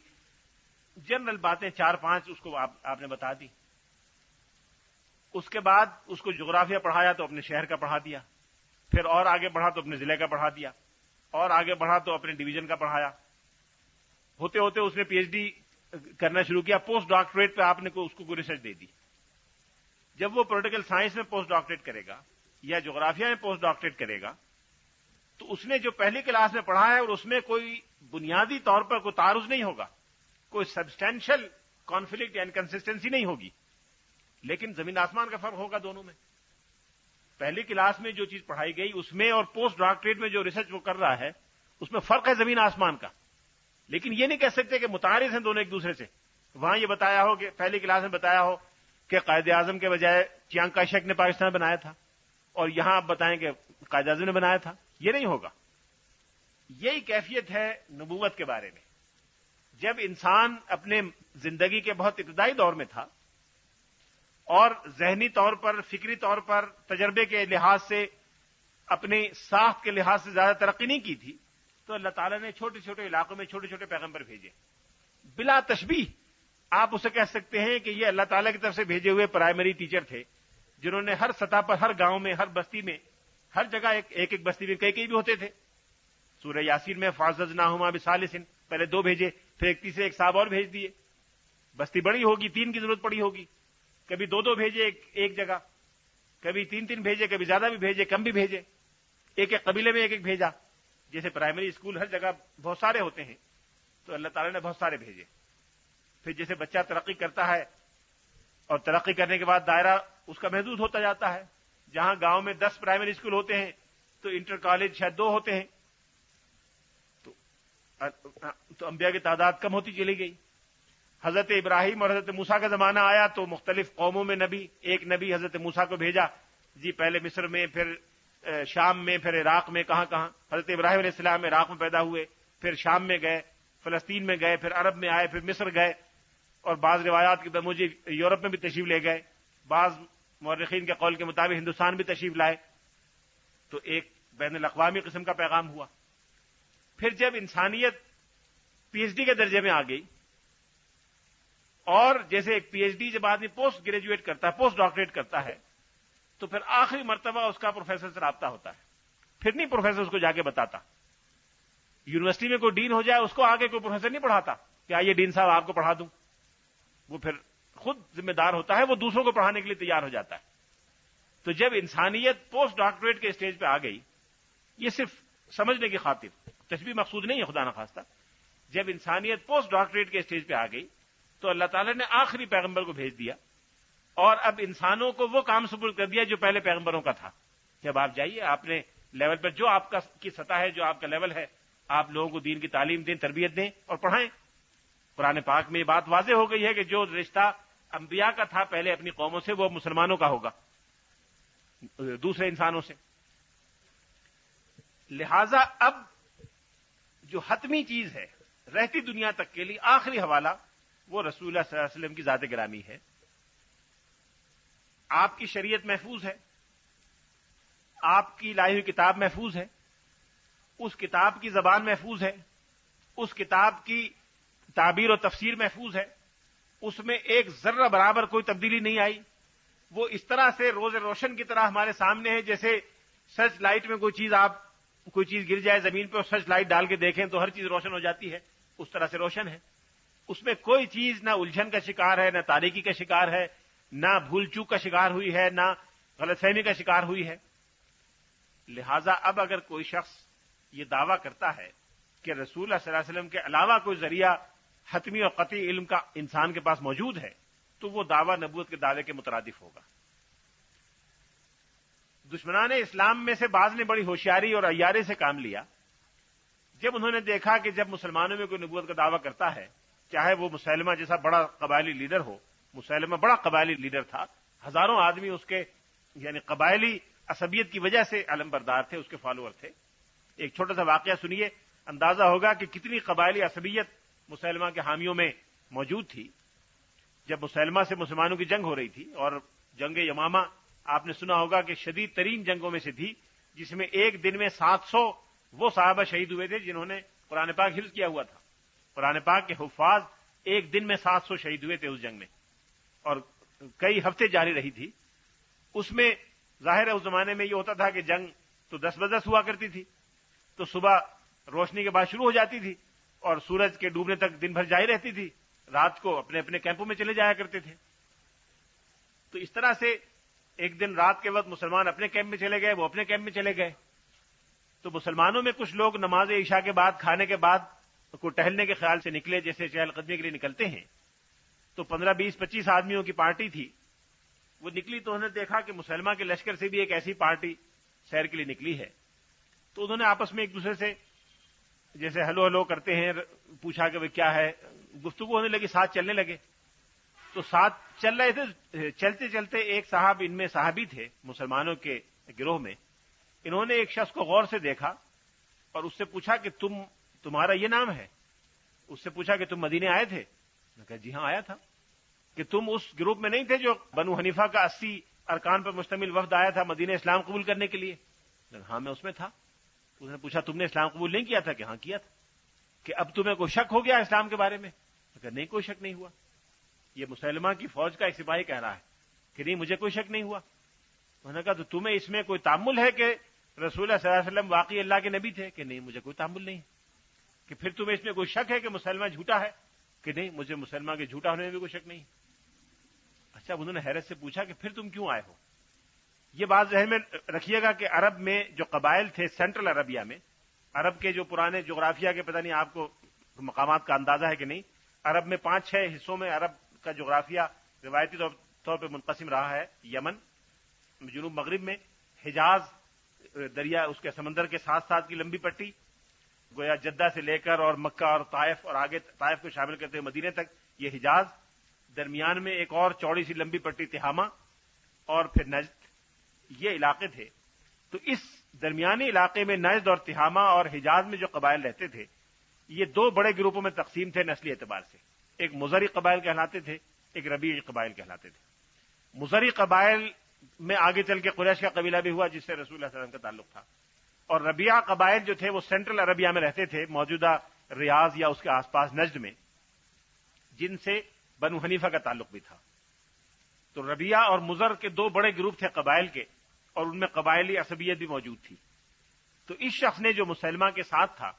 جنرل باتیں 4-5 اس کو آپ نے بتا دی۔ اس کے بعد اس کو جغرافیہ پڑھایا تو اپنے شہر کا پڑھا دیا، پھر اور آگے بڑھا تو اپنے ضلع کا پڑھا دیا، اور آگے بڑھا تو اپنے ڈویژن کا پڑھایا۔ ہوتے ہوتے اس نے پی ایچ ڈی کرنا شروع کیا، پوسٹ ڈاکٹریٹ پہ آپ نے اس کو کوئی ریسرچ دے دی۔ جب وہ پولیٹیکل سائنس میں پوسٹ ڈاکٹریٹ کرے گا یا جغرافیہ میں پوسٹ ڈاکٹریٹ کرے گا تو اس نے جو پہلی کلاس میں پڑھا ہے اور اس میں کوئی بنیادی طور پر کوئی تعارض نہیں ہوگا، کوئی سبسٹینشل کانفلکٹ یا انکنسسٹنسی نہیں ہوگی، لیکن زمین آسمان کا فرق ہوگا دونوں میں۔ پہلی کلاس میں جو چیز پڑھائی گئی اس میں اور پوسٹ ڈاکٹریٹ میں جو ریسرچ وہ کر رہا ہے اس میں فرق ہے زمین آسمان کا، لیکن یہ نہیں کہہ سکتے کہ متعارض ہیں دونوں ایک دوسرے سے۔ وہاں یہ بتایا ہو کہ پہلی کلاس میں بتایا ہو کہ قائد اعظم کے بجائے چیانگ کائی شیک نے پاکستان بنایا تھا، اور یہاں آپ بتائیں کہ قائد اعظم نے بنایا تھا، یہ نہیں ہوگا۔ یہی کیفیت ہے نبوت کے بارے میں۔ جب انسان اپنے زندگی کے بہت ابتدائی دور میں تھا اور ذہنی طور پر، فکری طور پر، تجربے کے لحاظ سے، اپنی ساخت کے لحاظ سے زیادہ ترقی نہیں کی تھی، تو اللہ تعالیٰ نے چھوٹے چھوٹے علاقوں میں چھوٹے چھوٹے پیغمبر بھیجے۔ بلا تشبیہ آپ اسے کہہ سکتے ہیں کہ یہ اللہ تعالیٰ کی طرف سے بھیجے ہوئے پرائمری ٹیچر تھے، جنہوں نے ہر سطح پر، ہر گاؤں میں، ہر بستی میں، ہر جگہ ایک بستی میں کئی بھی ہوتے تھے۔ سورہ یاسین میں فَعَزَّزْنَاهُمَا بِثَالِثٍ پہلے 2 بھیجے، پھر ایک تیسرے ایک صاحب اور بھیج دیے۔ بستی بڑی ہوگی، 3 کی ضرورت پڑی ہوگی، کبھی 2 بھیجے ایک جگہ، کبھی 3 بھیجے، کبھی زیادہ بھی بھیجے، کم بھی بھیجے، ایک قبیلے میں ایک بھیجا۔ جیسے پرائمری اسکول ہر جگہ بہت سارے ہوتے ہیں تو اللہ تعالیٰ نے بہت سارے بھیجے۔ پھر جیسے بچہ ترقی کرتا ہے اور ترقی کرنے کے بعد دائرہ اس کا محدود ہوتا جاتا ہے، جہاں گاؤں میں 10 پرائمری اسکول ہوتے ہیں تو انٹر کالج شاید 2 ہوتے ہیں، تو انبیاء کی تعداد کم ہوتی چلی گئی۔ حضرت ابراہیم اور حضرت موسیٰ کا زمانہ آیا تو مختلف قوموں میں ایک نبی حضرت موسیٰ کو بھیجا، جی پہلے مصر میں، پھر شام میں، پھر عراق میں، کہاں حضرت ابراہیم علیہ السلام عراق میں پیدا ہوئے، پھر شام میں گئے، فلسطین میں گئے، پھر عرب میں آئے، پھر مصر گئے، اور بعض روایات کے موجب یورپ میں بھی تشریف لے گئے، بعض مورخین کے قول کے مطابق ہندوستان بھی تشریف لائے، تو ایک بین الاقوامی قسم کا پیغام ہوا۔ پھر جب انسانیت پی ایچ ڈی کے درجے میں آ گئی، اور جیسے ایک پی ایچ ڈی جب آدمی پوسٹ گریجویٹ کرتا ہے، پوسٹ ڈاکٹریٹ کرتا ہے، تو پھر آخری مرتبہ اس کا پروفیسر سے رابطہ ہوتا ہے۔ پھر نہیں پروفیسر اس کو جا کے بتاتا، یونیورسٹی میں کوئی ڈین ہو جائے اس کو آگے کوئی پروفیسر نہیں پڑھاتا کہ آئیے ڈین صاحب آپ کو پڑھا دوں، وہ پھر خود ذمہ دار ہوتا ہے، وہ دوسروں کو پڑھانے کے لیے تیار ہو جاتا ہے۔ تو جب انسانیت پوسٹ ڈاکٹریٹ کے اسٹیج پہ آ گئی، یہ صرف سمجھنے کی خاطر، تشبیہ مقصود نہیں ہے خدا نخواستہ، جب انسانیت پوسٹ ڈاکٹریٹ کے اسٹیج پہ آ گئی تو اللہ تعالیٰ نے آخری پیغمبر کو بھیج دیا، اور اب انسانوں کو وہ کام سپرد کر دیا جو پہلے پیغمبروں کا تھا کہ اب آپ جائیے، آپ نے لیول پر جو آپ کی سطح ہے، جو آپ کا لیول ہے، آپ لوگوں کو دین کی تعلیم دیں، تربیت دیں اور پڑھائیں۔ قرآن پاک میں یہ بات واضح ہو گئی ہے کہ جو رشتہ انبیاء کا تھا پہلے اپنی قوموں سے، وہ مسلمانوں کا ہوگا دوسرے انسانوں سے۔ لہذا اب جو حتمی چیز ہے رہتی دنیا تک کے لیے، آخری حوالہ وہ رسول اللہ صلی اللہ علیہ وسلم کی ذات گرامی ہے۔ آپ کی شریعت محفوظ ہے، آپ کی لائی ہوئی کتاب محفوظ ہے، اس کتاب کی زبان محفوظ ہے، اس کتاب کی تعبیر و تفسیر محفوظ ہے، اس میں ایک ذرہ برابر کوئی تبدیلی نہیں آئی، وہ اس طرح سے روز روشن کی طرح ہمارے سامنے ہے، جیسے سرچ لائٹ میں کوئی چیز گر جائے زمین پہ اور سرچ لائٹ ڈال کے دیکھیں تو ہر چیز روشن ہو جاتی ہے، اس طرح سے روشن ہے۔ اس میں کوئی چیز نہ الجھن کا شکار ہے، نہ تاریکی کا شکار ہے، نہ بھول چوک کا شکار ہوئی ہے، نہ غلط فہمی کا شکار ہوئی ہے۔ لہذا اب اگر کوئی شخص یہ دعویٰ کرتا ہے کہ رسول اللہ صلی اللہ علیہ وسلم کے علاوہ کوئی ذریعہ حتمی اور قطعی علم کا انسان کے پاس موجود ہے تو وہ دعویٰ نبوت کے دعوے کے مترادف ہوگا۔ دشمنان اسلام میں سے بعض نے بڑی ہوشیاری اور عیاری سے کام لیا، جب انہوں نے دیکھا کہ جب مسلمانوں میں کوئی نبوت کا دعویٰ کرتا ہے، چاہے وہ مسلمہ جیسا بڑا قبائلی لیڈر ہو، مسلمہ بڑا قبائلی لیڈر تھا، ہزاروں آدمی اس کے یعنی قبائلی عصبیت کی وجہ سے علم بردار تھے، اس کے فالوور تھے۔ ایک چھوٹا سا واقعہ سنیے، اندازہ ہوگا کہ کتنی قبائلی عصبیت مسلمہ کے حامیوں میں موجود تھی۔ جب مسلمہ سے مسلمانوں کی جنگ ہو رہی تھی، اور جنگ یمامہ آپ نے سنا ہوگا کہ شدید ترین جنگوں میں سے تھی، جس میں ایک دن میں 700 وہ صحابہ شہید ہوئے تھے جنہوں نے قرآن پاک حفظ کیا ہوا تھا۔ قرآن پاک کے حفاظ ایک دن میں 700 شہید ہوئے تھے اس جنگ میں، اور کئی ہفتے جاری رہی تھی۔ اس میں ظاہر ہے اس زمانے میں یہ ہوتا تھا کہ جنگ تو 10 بجے ہوا کرتی تھی، تو صبح روشنی کے بعد شروع ہو جاتی تھی اور سورج کے ڈوبنے تک دن بھر جاری رہتی تھی، رات کو اپنے اپنے کیمپوں میں چلے جایا کرتے تھے۔ تو اس طرح سے ایک دن رات کے وقت مسلمان اپنے کیمپ میں چلے گئے، وہ اپنے کیمپ میں چلے گئے۔ تو مسلمانوں میں کچھ لوگ نماز عشاء کے بعد، کھانے کے بعد کو ٹہلنے کے خیال سے نکلے، جیسے چہل قدمی کے لیے نکلتے ہیں۔ تو 15، 20، 25 آدمیوں کی پارٹی تھی، وہ نکلی تو انہوں نے دیکھا کہ مسلمان کے لشکر سے بھی ایک ایسی پارٹی سیر کے لیے نکلی ہے۔ تو انہوں نے آپس میں ایک دوسرے سے جیسے ہلو ہلو کرتے ہیں پوچھا کہ وہ کیا ہے، گفتگو ہونے لگی، ساتھ چلنے لگے۔ تو ساتھ چل رہے تھے، چلتے چلتے ایک صاحب، ان میں صحابی تھے مسلمانوں کے گروہ میں، انہوں نے ایک شخص کو غور سے دیکھا اور اس سے پوچھا کہ تمہارا یہ نام ہے؟ اس سے پوچھا کہ تم مدینے آئے تھے؟ نے کہا جی ہاں آیا تھا۔ کہ تم اس گروپ میں نہیں تھے جو بنو حنیفہ کا 80 ارکان پر مشتمل وفد آیا تھا مدینے اسلام قبول کرنے کے لیے؟ ہاں میں اس میں تھا۔ اس نے پوچھا تم نے اسلام قبول نہیں کیا تھا؟ کہ ہاں کیا تھا۔ کہ اب تمہیں کوئی شک ہو گیا اسلام کے بارے میں؟ کہ نہیں کوئی شک نہیں ہوا۔ یہ مسلمہ کی فوج کا ایک سپاہی کہہ رہا ہے کہ نہیں مجھے کوئی شک نہیں ہوا۔ انہوں نے کہا تو تمہیں اس میں کوئی تعامل ہے کہ رسول اللہ صلی اللہ علیہ وسلم واقعی اللہ کے نبی تھے؟ کہ نہیں مجھے کوئی تعامل نہیں۔ کہ پھر تمہیں اس میں کوئی شک ہے کہ مسلمہ جھوٹا ہے؟ کہ نہیں مجھے مسلمہ کے جھوٹا ہونے میں بھی کوئی شک نہیں۔ اچھا، انہوں نے حیرت سے پوچھا کہ پھر تم کیوں آئے ہو؟ یہ بات ذہن میں رکھیے گا کہ عرب میں جو قبائل تھے سینٹرل عربیہ میں، عرب کے جو پرانے جغرافیہ کے پتہ نہیں آپ کو مقامات کا اندازہ ہے کہ نہیں، عرب میں 5-6 حصوں میں عرب کا جغرافیہ روایتی طور پہ منقسم رہا ہے۔ یمن جنوب مغرب میں، حجاز دریا اس کے سمندر کے ساتھ ساتھ کی لمبی پٹی، گویا جدہ سے لے کر اور مکہ اور طائف اور آگے طائف کو شامل کرتے ہوئے مدینے تک یہ حجاز، درمیان میں ایک اور چوڑی سی لمبی پٹی تہامہ، اور پھر نجد، یہ علاقے تھے۔ تو اس درمیانی علاقے میں نجد اور تہامہ اور حجاز میں جو قبائل رہتے تھے، یہ 2 بڑے گروپوں میں تقسیم تھے نسلی اعتبار سے۔ ایک مزری قبائل کہلاتے تھے، ایک ربیعی قبائل کہلاتے تھے۔ مزری قبائل میں آگے چل کے قریش کا قبیلہ بھی ہوا جس سے رسول اللہ صلی اللہ علیہ وسلم کا تعلق تھا، اور ربیعہ قبائل جو تھے وہ سینٹرل عربیہ میں رہتے تھے، موجودہ ریاض یا اس کے آس پاس نجد میں، جن سے بنو حنیفہ کا تعلق بھی تھا۔ تو ربیعہ اور مزر کے 2 بڑے گروپ تھے قبائل کے، اور ان میں قبائلی عصبیت بھی موجود تھی۔ تو اس شخص نے جو مسلمہ کے ساتھ تھا،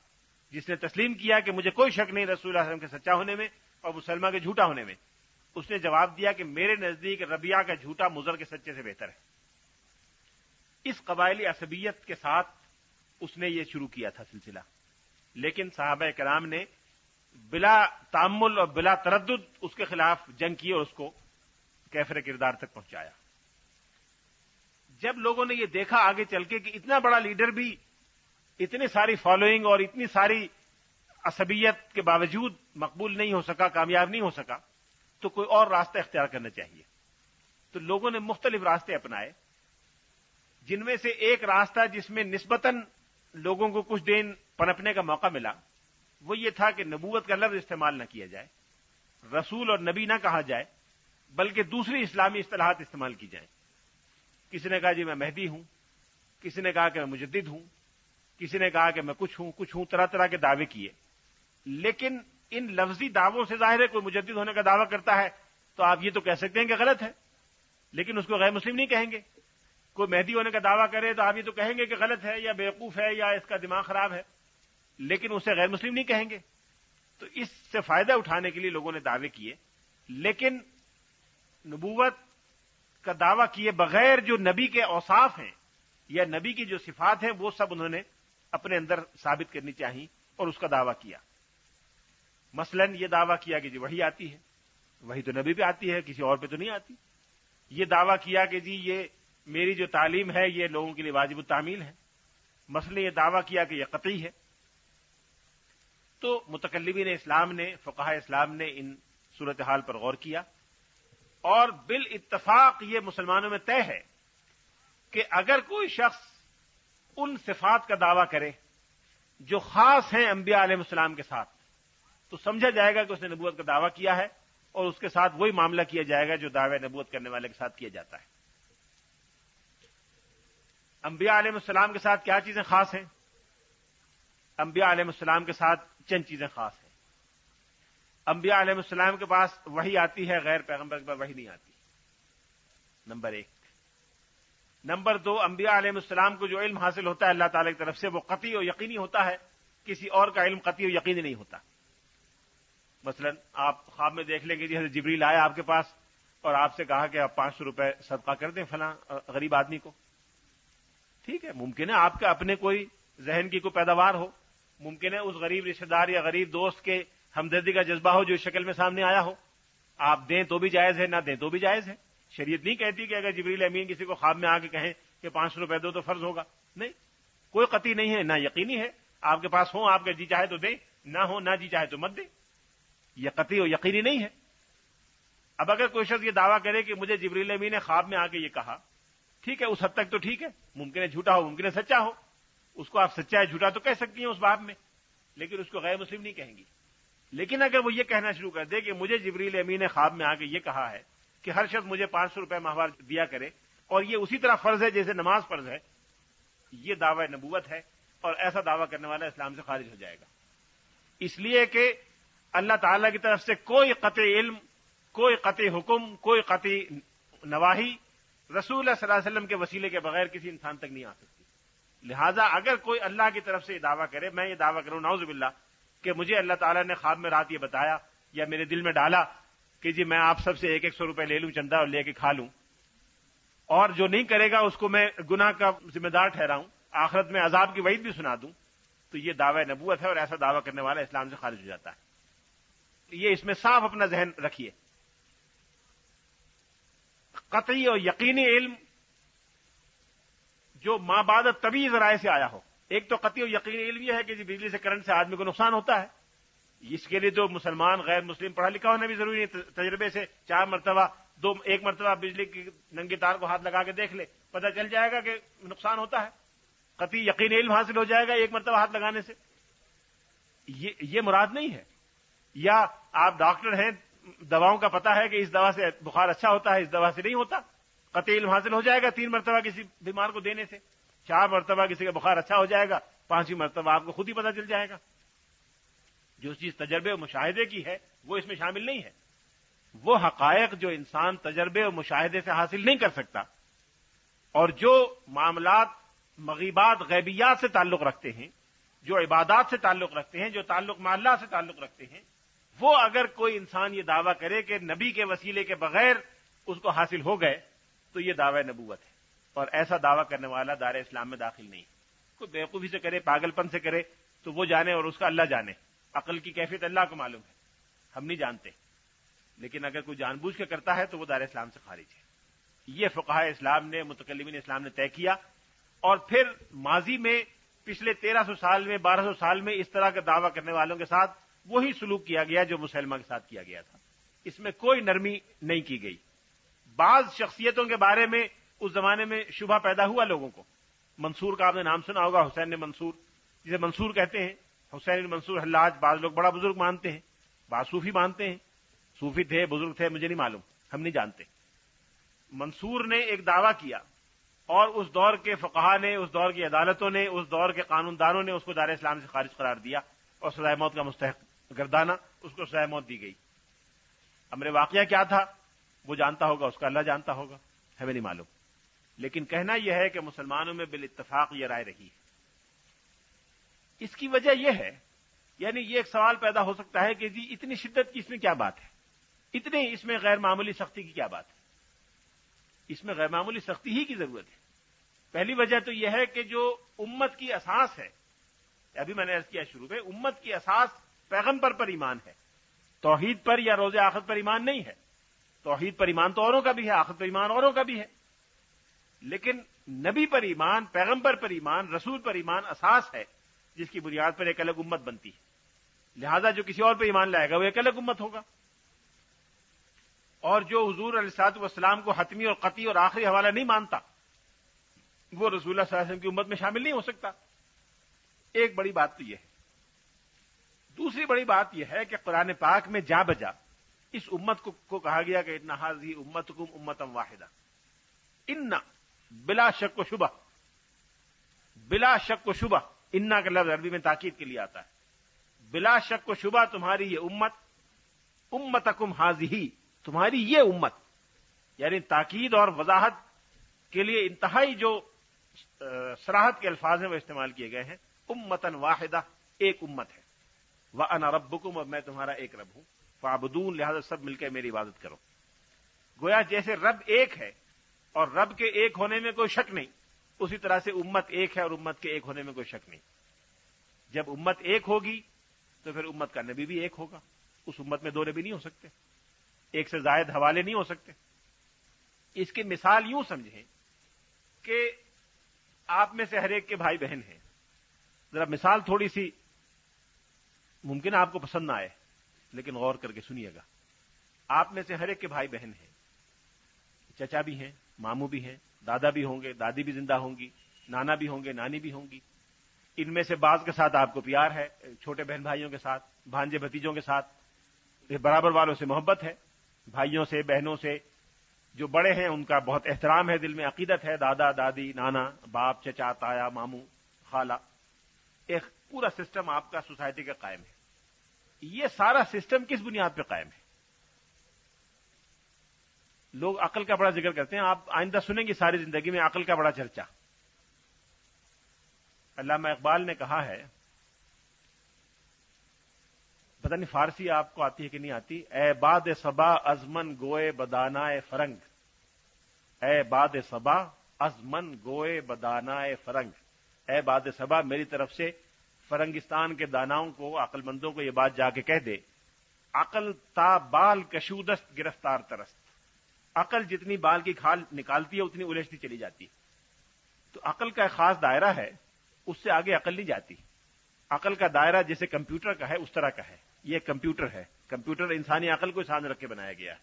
جس نے تسلیم کیا کہ مجھے کوئی شک نہیں رسول اللہ صلی اللہ علیہ وسلم کے سچا ہونے میں اور مسلمہ کے جھوٹا ہونے میں، اس نے جواب دیا کہ میرے نزدیک ربیعہ کا جھوٹا مزر کے سچے سے بہتر ہے۔ اس قبائلی عصبیت کے ساتھ اس نے یہ شروع کیا تھا سلسلہ، لیکن صحابہ کرام نے بلا تعمل اور بلا تردد اس کے خلاف جنگ کی اور اس کو کیفر کردار تک پہنچایا۔ جب لوگوں نے یہ دیکھا آگے چل کے کہ اتنا بڑا لیڈر بھی اتنی ساری فالوئنگ اور اتنی ساری عصبیت کے باوجود مقبول نہیں ہو سکا، کامیاب نہیں ہو سکا، تو کوئی اور راستہ اختیار کرنا چاہیے۔ تو لوگوں نے مختلف راستے اپنائے، جن میں سے ایک راستہ جس میں نسبتاً لوگوں کو کچھ دن پنپنے کا موقع ملا، وہ یہ تھا کہ نبوت کا لفظ استعمال نہ کیا جائے، رسول اور نبی نہ کہا جائے، بلکہ دوسری اسلامی اصطلاحات استعمال کی جائیں۔ کسی نے کہا جی میں مہدی ہوں، کسی نے کہا کہ میں مجدد ہوں، کسی نے کہا کہ میں کچھ ہوں، طرح طرح کے دعوے کیے۔ لیکن ان لفظی دعووں سے ظاہر ہے کوئی مجدد ہونے کا دعویٰ کرتا ہے تو آپ یہ تو کہہ سکتے ہیں کہ غلط ہے، لیکن اس کو غیر مسلم نہیں کہیں گے۔ کوئی مہدی ہونے کا دعویٰ کرے تو آپ یہ تو کہیں گے کہ غلط ہے یا بیوقوف ہے یا اس کا دماغ خراب ہے، لیکن اسے غیر مسلم نہیں کہیں گے۔ تو اس سے فائدہ اٹھانے کے لیے لوگوں نے دعوے کیے، لیکن نبوت کا دعویٰ کیے بغیر جو نبی کے اوصاف ہیں یا نبی کی جو صفات ہیں وہ سب انہوں نے اپنے اندر ثابت کرنی چاہیے اور اس کا دعویٰ کیا۔ مثلا یہ دعویٰ کیا کہ جی وحی آتی ہے، وحی تو نبی پہ آتی ہے، کسی اور پہ تو نہیں آتی۔ یہ دعویٰ کیا کہ جی یہ میری جو تعلیم ہے یہ لوگوں کے لیے واجب التعمیل ہے، مثلا یہ دعویٰ کیا کہ یہ قطعی ہے۔ تو متکلمین اسلام نے، فقہاء اسلام نے ان صورتحال پر غور کیا، اور بالاتفاق یہ مسلمانوں میں طے ہے کہ اگر کوئی شخص ان صفات کا دعویٰ کرے جو خاص ہیں انبیاء علیہ السلام کے ساتھ، تو سمجھا جائے گا کہ اس نے نبوت کا دعویٰ کیا ہے، اور اس کے ساتھ وہی معاملہ کیا جائے گا جو دعوی نبوت کرنے والے کے ساتھ کیا جاتا ہے۔ انبیاء علیہ السلام کے ساتھ کیا چیزیں خاص ہیں؟ انبیاء علیہ السلام کے ساتھ چند چیزیں خاص ہیں۔ انبیاء علیہ السلام کے پاس وحی آتی ہے، غیر پیغمبر کے پاس وحی نہیں آتی، نمبر 1۔ نمبر 2، انبیاء علیہ السلام کو جو علم حاصل ہوتا ہے اللہ تعالی کی طرف سے وہ قطعی اور یقینی ہوتا ہے، کسی اور کا علم قطعی اور یقینی نہیں ہوتا۔ مثلا آپ خواب میں دیکھ لیں گے حضرت جبریل آیا آپ کے پاس اور آپ سے کہا کہ آپ 500 روپے صدقہ کر دیں فلاں غریب آدمی کو، ٹھیک ہے، ممکن ہے آپ کا اپنے کوئی ذہن کی کوئی پیداوار ہو، ممکن ہے اس غریب رشتہ دار یا غریب دوست کے ہمدردی کا جذبہ ہو جو اس شکل میں سامنے آیا ہو، آپ دیں تو بھی جائز ہے، نہ دیں تو بھی جائز ہے۔ شریعت نہیں کہتی کہ اگر جبریل امین کسی کو خواب میں آ کے کہیں کہ 500 روپے دو تو فرض ہوگا، نہیں، کوئی قطعی نہیں ہے، نہ یقینی ہے۔ آپ کے پاس ہوں، آپ کا جی چاہے تو دیں، نہ ہو نہ جی چاہے تو مت دیں، یہ قطعی اور یقینی نہیں ہے۔ اب اگر کوئی شخص یہ دعویٰ کرے کہ مجھے جبریل امین نے خواب میں آ کے یہ کہا، ٹھیک ہے، اس حد تک تو ٹھیک ہے، ممکن ہے جھوٹا ہو، ممکن ہے سچا ہو، اس کو آپ سچا ہے جھوٹا تو کہہ سکتی ہیں اس باب میں، لیکن اس کو غیر مسلم نہیں کہیں گی۔ لیکن اگر وہ یہ کہنا شروع کر دے کہ مجھے جبریل امین نے خواب میں آ کے یہ کہا ہے کہ ہر شخص مجھے 500 روپے ماہوار دیا کرے، اور یہ اسی طرح فرض ہے جیسے نماز فرض ہے، یہ دعوی نبوت ہے، اور ایسا دعویٰ کرنے والا اسلام سے خارج ہو جائے گا۔ اس لیے کہ اللہ تعالی کی طرف سے کوئی قطعی علم، کوئی قطعی حکم، کوئی قطعی نواہی رسول اللہ صلی اللہ علیہ وسلم کے وسیلے کے بغیر کسی انسان تک نہیں آ سکتی۔ لہذا اگر کوئی اللہ کی طرف سے یہ دعویٰ کرے، میں یہ دعویٰ کروں نعوذ باللہ کہ مجھے اللہ تعالیٰ نے خواب میں رات یہ بتایا یا میرے دل میں ڈالا کہ جی میں آپ سب سے 100 روپے لے لوں چندہ اور لے کے کھا لوں، اور جو نہیں کرے گا اس کو میں گناہ کا ذمہ دار ٹھہراؤں، آخرت میں عذاب کی وعید بھی سنا دوں، تو یہ دعوی نبوت ہے، اور ایسا دعویٰ کرنے والا اسلام سے خارج ہو جاتا ہے۔ یہ اس میں صاف اپنا ذہن رکھیے۔ قطعی اور یقینی علم جو ماں بعد طبی ذرائع سے آیا ہو، ایک تو قطعی اور یقینی علم یہ ہے کہ بجلی سے کرنٹ سے آدمی کو نقصان ہوتا ہے، اس کے لیے تو مسلمان غیر مسلم پڑھا لکھا ہونا بھی ضروری ہے، تجربے سے 4 مرتبہ ایک مرتبہ بجلی کی ننگی تار کو ہاتھ لگا کے دیکھ لے، پتہ چل جائے گا کہ نقصان ہوتا ہے، قطعی یقینی علم حاصل ہو جائے گا ایک مرتبہ ہاتھ لگانے سے۔ یہ مراد نہیں ہے۔ یا آپ ڈاکٹر ہیں، دواؤں کا پتہ ہے کہ اس دوا سے بخار اچھا ہوتا ہے، اس دوا سے نہیں ہوتا، قطعی علم حاصل ہو جائے گا 3 مرتبہ کسی بیمار کو دینے سے، 4 مرتبہ کسی کا بخار اچھا ہو جائے گا، 5ویں مرتبہ آپ کو خود ہی پتہ چل جائے گا۔ جو چیز تجربے اور مشاہدے کی ہے وہ اس میں شامل نہیں ہے۔ وہ حقائق جو انسان تجربے اور مشاہدے سے حاصل نہیں کر سکتا، اور جو معاملات مغیبات غیبیات سے تعلق رکھتے ہیں، جو عبادات سے تعلق رکھتے ہیں، جو تعلق مع اللہ سے تعلق رکھتے ہیں، وہ اگر کوئی انسان یہ دعویٰ کرے کہ نبی کے وسیلے کے بغیر اس کو حاصل ہو گئے تو یہ دعوی نبوت ہے، اور ایسا دعویٰ کرنے والا دار اسلام میں داخل نہیں ہے۔ کوئی بیوقوفی سے کرے، پاگل پن سے کرے تو وہ جانے اور اس کا اللہ جانے، عقل کی کیفیت اللہ کو معلوم ہے، ہم نہیں جانتے، لیکن اگر کوئی جان بوجھ کے کرتا ہے تو وہ دار اسلام سے خارج ہے۔ یہ فقہاء اسلام نے، متکلمین اسلام نے طے کیا، اور پھر ماضی میں پچھلے 1300 سال میں 1200 سال میں اس طرح کا دعویٰ کرنے والوں کے ساتھ وہی سلوک کیا گیا جو مسلمہ کے ساتھ کیا گیا تھا، اس میں کوئی نرمی نہیں کی گئی۔ بعض شخصیتوں کے بارے میں اس زمانے میں شبہ پیدا ہوا لوگوں کو، منصور کا آپ نے نام سنا ہوگا، حسین منصور، جسے منصور کہتے ہیں، حسین منصور حلاج، بعض لوگ بڑا بزرگ مانتے ہیں، بعض صوفی مانتے ہیں، صوفی تھے بزرگ تھے مجھے نہیں معلوم، ہم نہیں جانتے۔ منصور نے ایک دعویٰ کیا، اور اس دور کے فقہا نے، اس دور کی عدالتوں نے، اس دور کے قانون دانوں نے اس کو دار اسلام سے خارج قرار دیا اور سزائے موت کا مستحق گردانا، اس کو سزائے موت دی گئی۔ امر واقعہ کیا تھا وہ جانتا ہوگا، اس کا اللہ جانتا ہوگا، ہمیں نہیں معلوم، لیکن کہنا یہ ہے کہ مسلمانوں میں بالاتفاق یہ رائے رہی ہے۔ اس کی وجہ یہ ہے، یعنی یہ ایک سوال پیدا ہو سکتا ہے کہ جی اتنی شدت کی اس میں کیا بات ہے، اتنی اس میں غیر معمولی سختی کی کیا بات ہے؟ اس میں غیر معمولی سختی ہی کی ضرورت ہے۔ پہلی وجہ تو یہ ہے کہ جو امت کی اساس ہے، ابھی میں نے عرض کیا شروع میں، امت کی اساس پیغمبر پر ایمان ہے، توحید پر یا روز آخرت پر ایمان نہیں ہے۔ توحید پر ایمان تو اوروں کا بھی ہے، آخرت پر ایمان اوروں کا بھی ہے، لیکن نبی پر ایمان، پیغمبر پر ایمان، رسول پر ایمان اساس ہے جس کی بنیاد پر ایک الگ امت بنتی ہے۔ لہذا جو کسی اور پہ ایمان لائے گا وہ ایک الگ امت ہوگا، اور جو حضور علیہ الصلوۃ والسلام کو حتمی اور قطعی اور آخری حوالہ نہیں مانتا، وہ رسول اللہ صلی اللہ علیہ وسلم کی امت میں شامل نہیں ہو سکتا. ایک بڑی بات تو یہ ہے. دوسری بڑی بات یہ ہے کہ قرآن پاک میں جا بجا اس امت کو کہا گیا کہ ان ھذہ امتکم امۃ واحدہ. ان بلا شک و شبہ، بلا شک و شبہ، انا کا لفظ عربی میں تاکید کے لیے آتا ہے. بلا شک و شبہ تمہاری یہ امت، امتکم ھذہ، تمہاری یہ امت، یعنی تاکید اور وضاحت کے لیے انتہائی جو صراحت کے الفاظ ہیں وہ استعمال کیے گئے ہیں. امتن واحدہ، ایک امت ہے. وَأَنَا رَبُّكُمْ، اور میں تمہارا ایک رب ہوں. فَاعْبُدُونِ، لہذا سب مل کے میری عبادت کرو. گویا جیسے رب ایک ہے اور رب کے ایک ہونے میں کوئی شک نہیں، اسی طرح سے امت ایک ہے اور امت کے ایک ہونے میں کوئی شک نہیں. جب امت ایک ہوگی تو پھر امت کا نبی بھی ایک ہوگا. اس امت میں دو نبی نہیں ہو سکتے، ایک سے زائد حوالے نہیں ہو سکتے. اس کی مثال یوں سمجھیں کہ آپ میں سے ہر ایک کے بھائی بہن ہیں. ذرا مثال تھوڑی سی ممکن آپ کو پسند نہ آئے، لیکن غور کر کے سنیے گا. آپ میں سے ہر ایک کے بھائی بہن ہیں، چچا بھی ہیں، ماموں بھی ہیں، دادا بھی ہوں گے، دادی بھی زندہ ہوں گی، نانا بھی ہوں گے، نانی بھی ہوں گی. ان میں سے بعض کے ساتھ آپ کو پیار ہے، چھوٹے بہن بھائیوں کے ساتھ، بھانجے بھتیجوں کے ساتھ برابر والوں سے محبت ہے، بھائیوں سے، بہنوں سے. جو بڑے ہیں ان کا بہت احترام ہے، دل میں عقیدت ہے، دادا دادی نانا باپ چچا تایا ماموں خالہ. ایک پورا سسٹم آپ کا سوسائٹی کا قائم ہے. یہ سارا سسٹم کس بنیاد پہ قائم ہے؟ لوگ عقل کا بڑا ذکر کرتے ہیں، آپ آئندہ سنیں گے ساری زندگی میں عقل کا بڑا چرچا. علامہ اقبال نے کہا ہے، پتہ نہیں فارسی آپ کو آتی ہے کہ نہیں آتی، اے باد صبا ازمن گوئے بدانائے فرنگ، اے باد صبا ازمن گوئے بدانائے فرنگ. اے باد صبا، میری طرف سے فرنگستان کے داناؤں کو، عقل مندوں کو یہ بات جا کے کہہ دے، عقل تا بال کشودست گرفتار ترست. عقل جتنی بال کی کھال نکالتی ہے اتنی الجھتی چلی جاتی. تو عقل کا ایک خاص دائرہ ہے، اس سے آگے عقل نہیں جاتی. عقل کا دائرہ جیسے کمپیوٹر کا ہے اس طرح کا ہے. یہ کمپیوٹر ہے، کمپیوٹر انسانی عقل کو سامنے رکھ کے بنایا گیا ہے.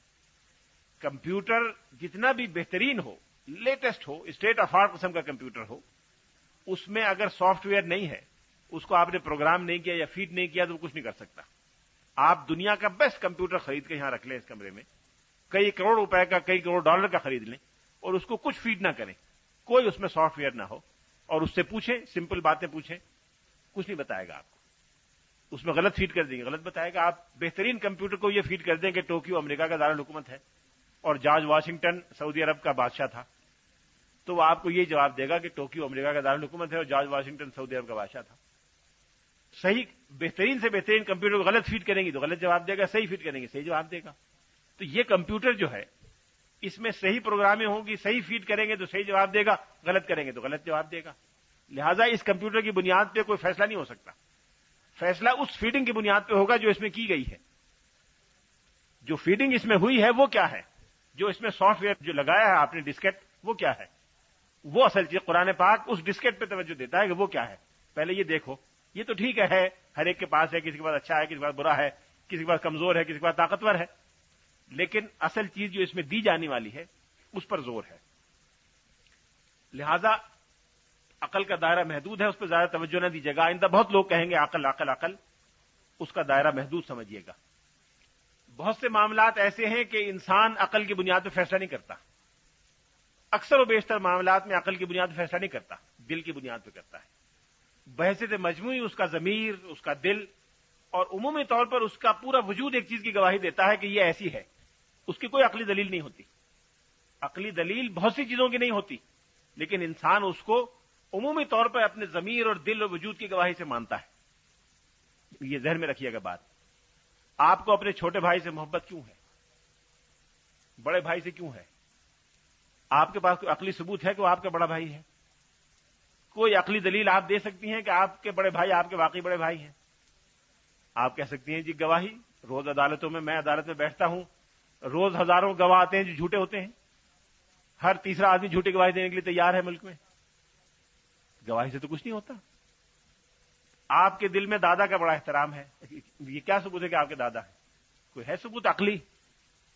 کمپیوٹر جتنا بھی بہترین ہو، لیٹسٹ ہو، اسٹیٹ آف آرٹ قسم کا کمپیوٹر ہو، اس میں اگر سافٹ ویئر نہیں ہے، اس کو آپ نے پروگرام نہیں کیا یا فیڈ نہیں کیا تو وہ کچھ نہیں کر سکتا. آپ دنیا کا بیسٹ کمپیوٹر خرید کے یہاں رکھ لیں اس کمرے میں، کئی کروڑ روپے کا، کئی کروڑ ڈالر کا خرید لیں، اور اس کو کچھ فیڈ نہ کریں، کوئی اس میں سافٹ ویئر نہ ہو، اور اس سے پوچھیں، سمپل باتیں پوچھیں، کچھ نہیں بتائے گا آپ کو. اس میں غلط فیڈ کر دیں گے، غلط بتائے گا. آپ بہترین کمپیوٹر کو یہ فیڈ کر دیں کہ ٹوکیو امریکہ کا دارالحکومت ہے اور جارج واشنگٹن سعودی عرب کا بادشاہ تھا، تو وہ آپ کو یہ جواب دے گا کہ ٹوکیو امریکہ کا دارالحکومت ہے اور جارج واشنگٹن سعودی عرب کا بادشاہ تھا. صحیح بہترین سے بہترین کمپیوٹر کو غلط فیڈ کریں گے تو غلط جواب دے گا، صحیح فیڈ کریں گے صحیح جواب دے گا. تو یہ کمپیوٹر جو ہے اس میں صحیح پروگرامیں ہوں گی، صحیح فیڈ کریں گے تو صحیح جواب دے گا، غلط کریں گے تو غلط جواب دے گا. لہذا اس کمپیوٹر کی بنیاد پہ کوئی فیصلہ نہیں ہو سکتا. فیصلہ اس فیڈنگ کی بنیاد پہ ہوگا جو اس میں کی گئی ہے. جو فیڈنگ اس میں ہوئی ہے وہ کیا ہے، جو اس میں سافٹ ویئر جو لگایا ہے آپ نے ڈسکٹ، وہ کیا ہے، وہ اصل چیز. قرآن پاک اس ڈسکٹ پہ توجہ دیتا ہے کہ وہ کیا ہے. پہلے یہ دیکھو، یہ تو ٹھیک ہے ہر ایک کے پاس ہے، کسی کے پاس اچھا ہے، کسی کے پاس برا ہے، کسی کے پاس کمزور ہے، کسی کے پاس طاقتور ہے، لیکن اصل چیز جو اس میں دی جانے والی ہے اس پر زور ہے. لہذا عقل کا دائرہ محدود ہے، اس پہ زیادہ توجہ نہ دیجیے گا. آئندہ بہت لوگ کہیں گے عقل عقل عقل، اس کا دائرہ محدود سمجھیے گا. بہت سے معاملات ایسے ہیں کہ انسان عقل کی بنیاد پہ فیصلہ نہیں کرتا. اکثر و بیشتر معاملات میں عقل کی بنیاد پہ فیصلہ نہیں کرتا، دل کی بنیاد پہ کرتا ہے. بحیثیت مجموعی اس کا ضمیر، اس کا دل، اور عمومی طور پر اس کا پورا وجود ایک چیز کی گواہی دیتا ہے کہ یہ ایسی ہے. اس کی کوئی عقلی دلیل نہیں ہوتی. عقلی دلیل بہت سی چیزوں کی نہیں ہوتی، لیکن انسان اس کو عمومی طور پر اپنے ضمیر اور دل اور وجود کی گواہی سے مانتا ہے. یہ ذہن میں رکھیے گا بات. آپ کو اپنے چھوٹے بھائی سے محبت کیوں ہے، بڑے بھائی سے کیوں ہے؟ آپ کے پاس کوئی عقلی ثبوت ہے کہ وہ آپ کا بڑا بھائی ہے؟ کوئی عقلی دلیل آپ دے سکتی ہیں کہ آپ کے بڑے بھائی آپ کے واقعی بڑے بھائی ہیں؟ آپ کہہ سکتی ہیں جی گواہی، روز عدالتوں میں عدالت میں بیٹھتا ہوں، روز ہزاروں گواہ آتے ہیں جو جھوٹے ہوتے ہیں. ہر تیسرا آدمی جھوٹی گواہی دینے کے لیے تیار ہے ملک میں. گواہی سے تو کچھ نہیں ہوتا. آپ کے دل میں دادا کا بڑا احترام ہے، یہ کیا ثبوت ہے کہ آپ کے دادا ہیں؟ کوئی ہے ثبوت عقلی؟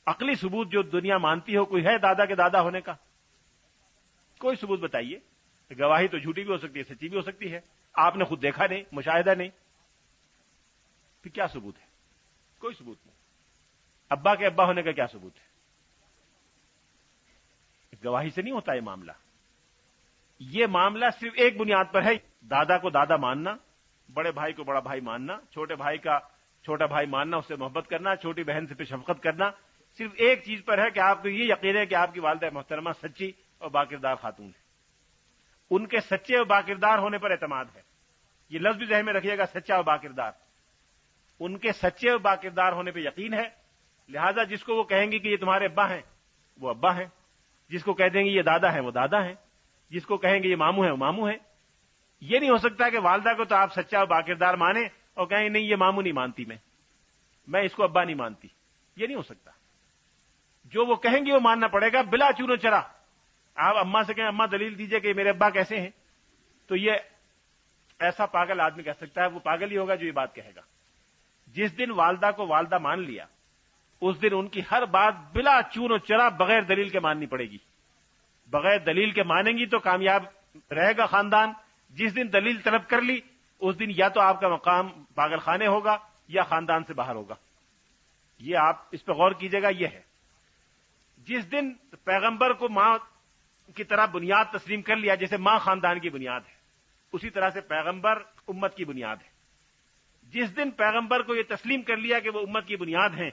عقلی ثبوت جو دنیا مانتی ہو کوئی ہے دادا کے دادا ہونے کا؟ کوئی ثبوت بتائیے. گواہی تو جھوٹی بھی ہو سکتی ہے، سچی بھی ہو سکتی ہے، آپ نے خود دیکھا نہیں، مشاہدہ نہیں، پھر کیا ثبوت ہے؟ کوئی ثبوت نہیں۔ ابا کے ابا ہونے کا کیا ثبوت ہے؟ گواہی سے نہیں ہوتا یہ معاملہ۔ یہ معاملہ صرف ایک بنیاد پر ہے، دادا کو دادا ماننا، بڑے بھائی کو بڑا بھائی ماننا، چھوٹے بھائی کا چھوٹا بھائی ماننا، اس سے محبت کرنا، چھوٹی بہن سے پہ شفقت کرنا، صرف ایک چیز پر ہے کہ آپ کو یہ یقین ہے کہ آپ کی والدہ محترمہ سچی اور باکردار خاتون ہے۔ ان کے سچے اور باکردار ہونے پر اعتماد ہے۔ یہ لفظ بھی ذہن میں رکھیے گا، سچا اور باکردار۔ ان کے سچے اور باکردار ہونے پہ یقین ہے، لہذا جس کو وہ کہیں گے کہ یہ تمہارے ابا ہیں، وہ ابا ہیں، جس کو کہہ دیں گے یہ دادا ہیں، وہ دادا ہیں، جس کو کہیں گے یہ ماموں ہیں، وہ ماموں ہیں۔ یہ نہیں ہو سکتا کہ والدہ کو تو آپ سچا اور باکردار مانیں اور کہیں نہیں یہ ماموں نہیں مانتی، میں اس کو ابا نہیں مانتی، یہ نہیں ہو سکتا۔ جو وہ کہیں گے وہ ماننا پڑے گا بلا چون و چرا۔ آپ اماں سے کہیں اماں دلیل دیجئے کہ میرے ابا کیسے ہیں، تو یہ ایسا پاگل آدمی کہہ سکتا ہے، وہ پاگل ہی ہوگا جو یہ بات کہے گا۔ جس دن والدہ کو والدہ مان لیا، اس دن ان کی ہر بات بلا چون و چرا بغیر دلیل کے ماننی پڑے گی۔ بغیر دلیل کے مانیں گی تو کامیاب رہے گا خاندان۔ جس دن دلیل طلب کر لی، اس دن یا تو آپ کا مقام پاگل خانے ہوگا یا خاندان سے باہر ہوگا۔ یہ آپ اس پہ غور کیجئے گا، یہ ہے۔ جس دن پیغمبر کو ماں کی طرح بنیاد تسلیم کر لیا، جیسے ماں خاندان کی بنیاد ہے، اسی طرح سے پیغمبر امت کی بنیاد ہے۔ جس دن پیغمبر کو یہ تسلیم کر لیا کہ وہ امت کی بنیاد ہیں،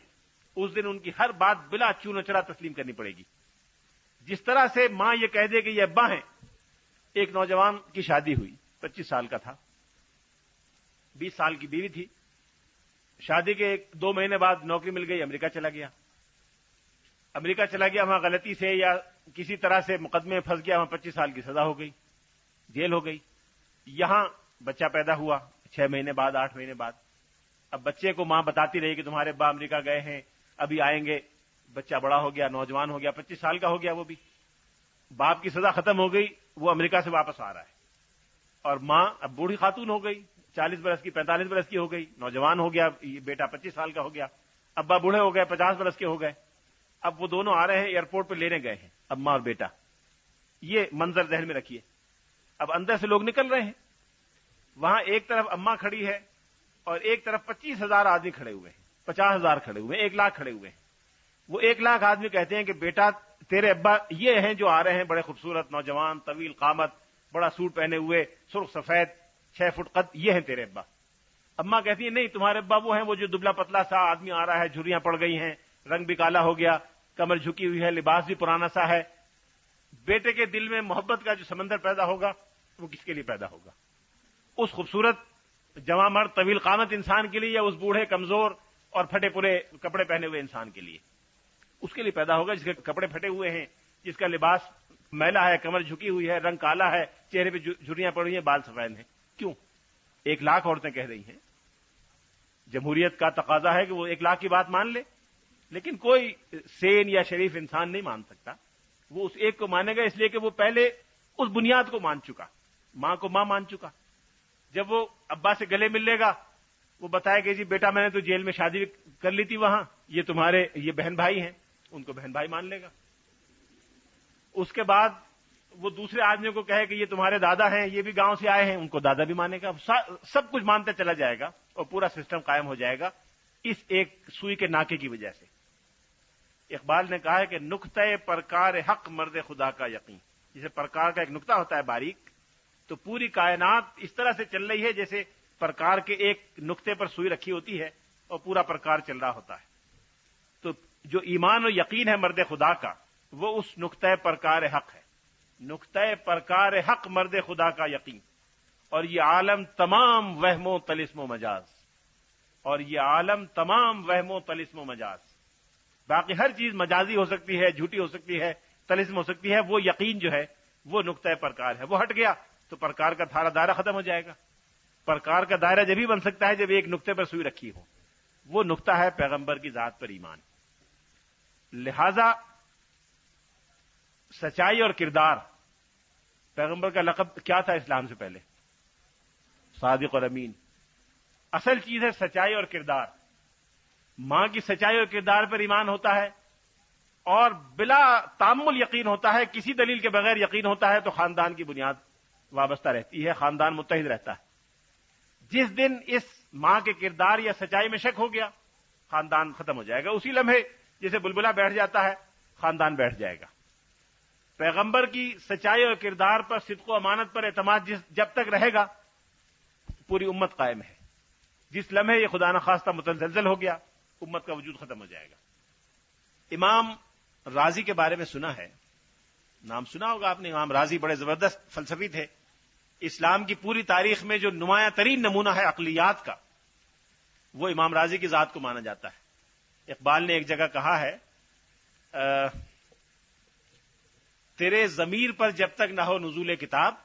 اس دن ان کی ہر بات بلا چون و چرا تسلیم کرنی پڑے گی۔ جس طرح سے ماں یہ کہہ دے کہ یہ ابا ہیں۔ ایک نوجوان کی شادی ہوئی، 25 سال کا تھا، 20 سال کی بیوی تھی۔ شادی کے 2 مہینے بعد نوکری مل گئی، امریکہ چلا گیا۔ امریکہ چلا گیا، وہاں غلطی سے یا کسی طرح سے مقدمے میں پھنس گیا، وہاں 25 سال کی سزا ہو گئی، جیل ہو گئی۔ یہاں بچہ پیدا ہوا 6 مہینے بعد، 8 مہینے بعد۔ اب بچے کو ماں بتاتی رہی کہ تمہارے ابا امریکہ گئے ہیں، ابھی آئیں گے۔ بچہ بڑا ہو گیا، نوجوان ہو گیا، 25 سال کا ہو گیا وہ بھی۔ باپ کی سزا ختم ہو گئی، وہ امریکہ سے واپس آ رہا ہے، اور ماں اب بوڑھی خاتون ہو گئی، 40 برس کی، 45 برس کی ہو گئی، نوجوان ہو گیا، یہ بیٹا 25 سال کا ہو گیا۔ ابا بوڑھے ہو گئے، 50 برس کے ہو گئے۔ اب وہ دونوں آ رہے ہیں، ایئرپورٹ پہ لینے گئے ہیں، اماں اور بیٹا۔ یہ منظر ذہن میں رکھیے۔ اب اندر سے لوگ نکل رہے ہیں، وہاں ایک طرف اماں کھڑی ہے اور ایک طرف 25,000 آدمی کھڑے ہوئے ہیں، 50,000 کھڑے ہوئے ہیں، 1 لاکھ کھڑے ہوئے ہیں۔ وہ 1 لاکھ آدمی کہتے ہیں کہ بیٹا تیرے ابا یہ ہیں جو آ رہے ہیں، بڑے خوبصورت نوجوان، طویل قامت، بڑا سوٹ پہنے ہوئے، سرخ سفید، 6 فٹ قد، یہ ہیں تیرے ابا۔ اماں کہتی ہیں نہیں، تمہارے ابا وہ ہیں وہ جو دبلا پتلا سا آدمی آ رہا ہے، جھریاں پڑ گئی ہیں، رنگ بھی کالا ہو گیا، کمر جھکی ہوئی ہے، لباس بھی پرانا سا ہے۔ بیٹے کے دل میں محبت کا جو سمندر پیدا ہوگا، وہ کس کے لیے پیدا ہوگا؟ اس خوبصورت جوان مرد طویل قامت انسان کے لیے، یا اس بوڑھے کمزور اور پھٹے پورے کپڑے پہنے ہوئے انسان کے لیے؟ اس کے لیے پیدا ہوگا جس کے کپڑے پھٹے ہوئے ہیں، جس کا لباس میلا ہے، کمر جھکی ہوئی ہے، رنگ کالا ہے، چہرے پہ جھریاں پڑی ہیں، بال سفید ہیں۔ کیوں؟ 1 لاکھ عورتیں کہہ رہی ہیں۔ جمہوریت کا تقاضا ہے کہ وہ 1 لاکھ کی بات مان لے، لیکن کوئی سین یا شریف انسان نہیں مان سکتا۔ وہ اس ایک کو مانے گا اس لیے کہ وہ پہلے اس بنیاد کو مان چکا، ماں کو ماں مان چکا۔ جب وہ ابا سے گلے مل لے گا، وہ بتائے کہ جی بیٹا میں نے تو جیل میں شادی کر لی تھی وہاں، یہ تمہارے یہ بہن بھائی ہیں، ان کو بہن بھائی مان لے گا۔ اس کے بعد وہ دوسرے آدمی کو کہے کہ یہ تمہارے دادا ہیں، یہ بھی گاؤں سے آئے ہیں، ان کو دادا بھی مانے گا۔ سب کچھ مانتا چلا جائے گا اور پورا سسٹم قائم ہو جائے گا اس ایک سوئی کے ناکے کی وجہ سے۔ اقبال نے کہا ہے کہ نقطۂ پرکار حق مرد خدا کا یقین، جیسے پرکار کا ایک نقطہ ہوتا ہے باریک، تو پوری کائنات اس طرح سے چل رہی ہے جیسے پرکار کے ایک نقطے پر سوئی رکھی ہوتی ہے اور پورا پرکار چل رہا ہوتا ہے۔ تو جو ایمان و یقین ہے مرد خدا کا، وہ اس نقطۂ پرکار حق ہے۔ نقطۂ پرکار حق مرد خدا کا یقین، اور یہ عالم تمام وہم و طلسم و مجاز، اور یہ عالم تمام وہم و طلسم و مجاز۔ باقی ہر چیز مجازی ہو سکتی ہے، جھوٹی ہو سکتی ہے، طلسم ہو سکتی ہے، وہ یقین جو ہے وہ نقطۂ پرکار ہے۔ وہ ہٹ گیا تو پرکار کا سارا دائرہ ختم ہو جائے گا۔ پرکار کا دائرہ جب ہی بن سکتا ہے جب ایک نقطے پر سوئی رکھی ہو، وہ نقطہ ہے پیغمبر کی ذات پر ایمان۔ لہذا سچائی اور کردار، پیغمبر کا لقب کیا تھا اسلام سے پہلے؟ صادق اور امین۔ اصل چیز ہے سچائی اور کردار۔ ماں کی سچائی اور کردار پر ایمان ہوتا ہے اور بلا تامل یقین ہوتا ہے، کسی دلیل کے بغیر یقین ہوتا ہے، تو خاندان کی بنیاد وابستہ رہتی ہے، خاندان متحد رہتا ہے۔ جس دن اس ماں کے کردار یا سچائی میں شک ہو گیا، خاندان ختم ہو جائے گا۔ اسی لمحے جیسے بلبلہ بیٹھ جاتا ہے، خاندان بیٹھ جائے گا۔ پیغمبر کی سچائی اور کردار پر، صدق و امانت پر اعتماد جب تک رہے گا، پوری امت قائم ہے۔ جس لمحے یہ خدا نخواستہ متزلزل ہو گیا، امت کا وجود ختم ہو جائے گا۔ امام رازی کے بارے میں سنا ہے، نام سنا ہوگا آپ نے۔ امام رازی بڑے زبردست فلسفی تھے۔ اسلام کی پوری تاریخ میں جو نمایاں ترین نمونہ ہے عقلیات کا، وہ امام رازی کی ذات کو مانا جاتا ہے۔ اقبال نے ایک جگہ کہا ہے، تیرے ضمیر پر جب تک نہ ہو نزول کتاب،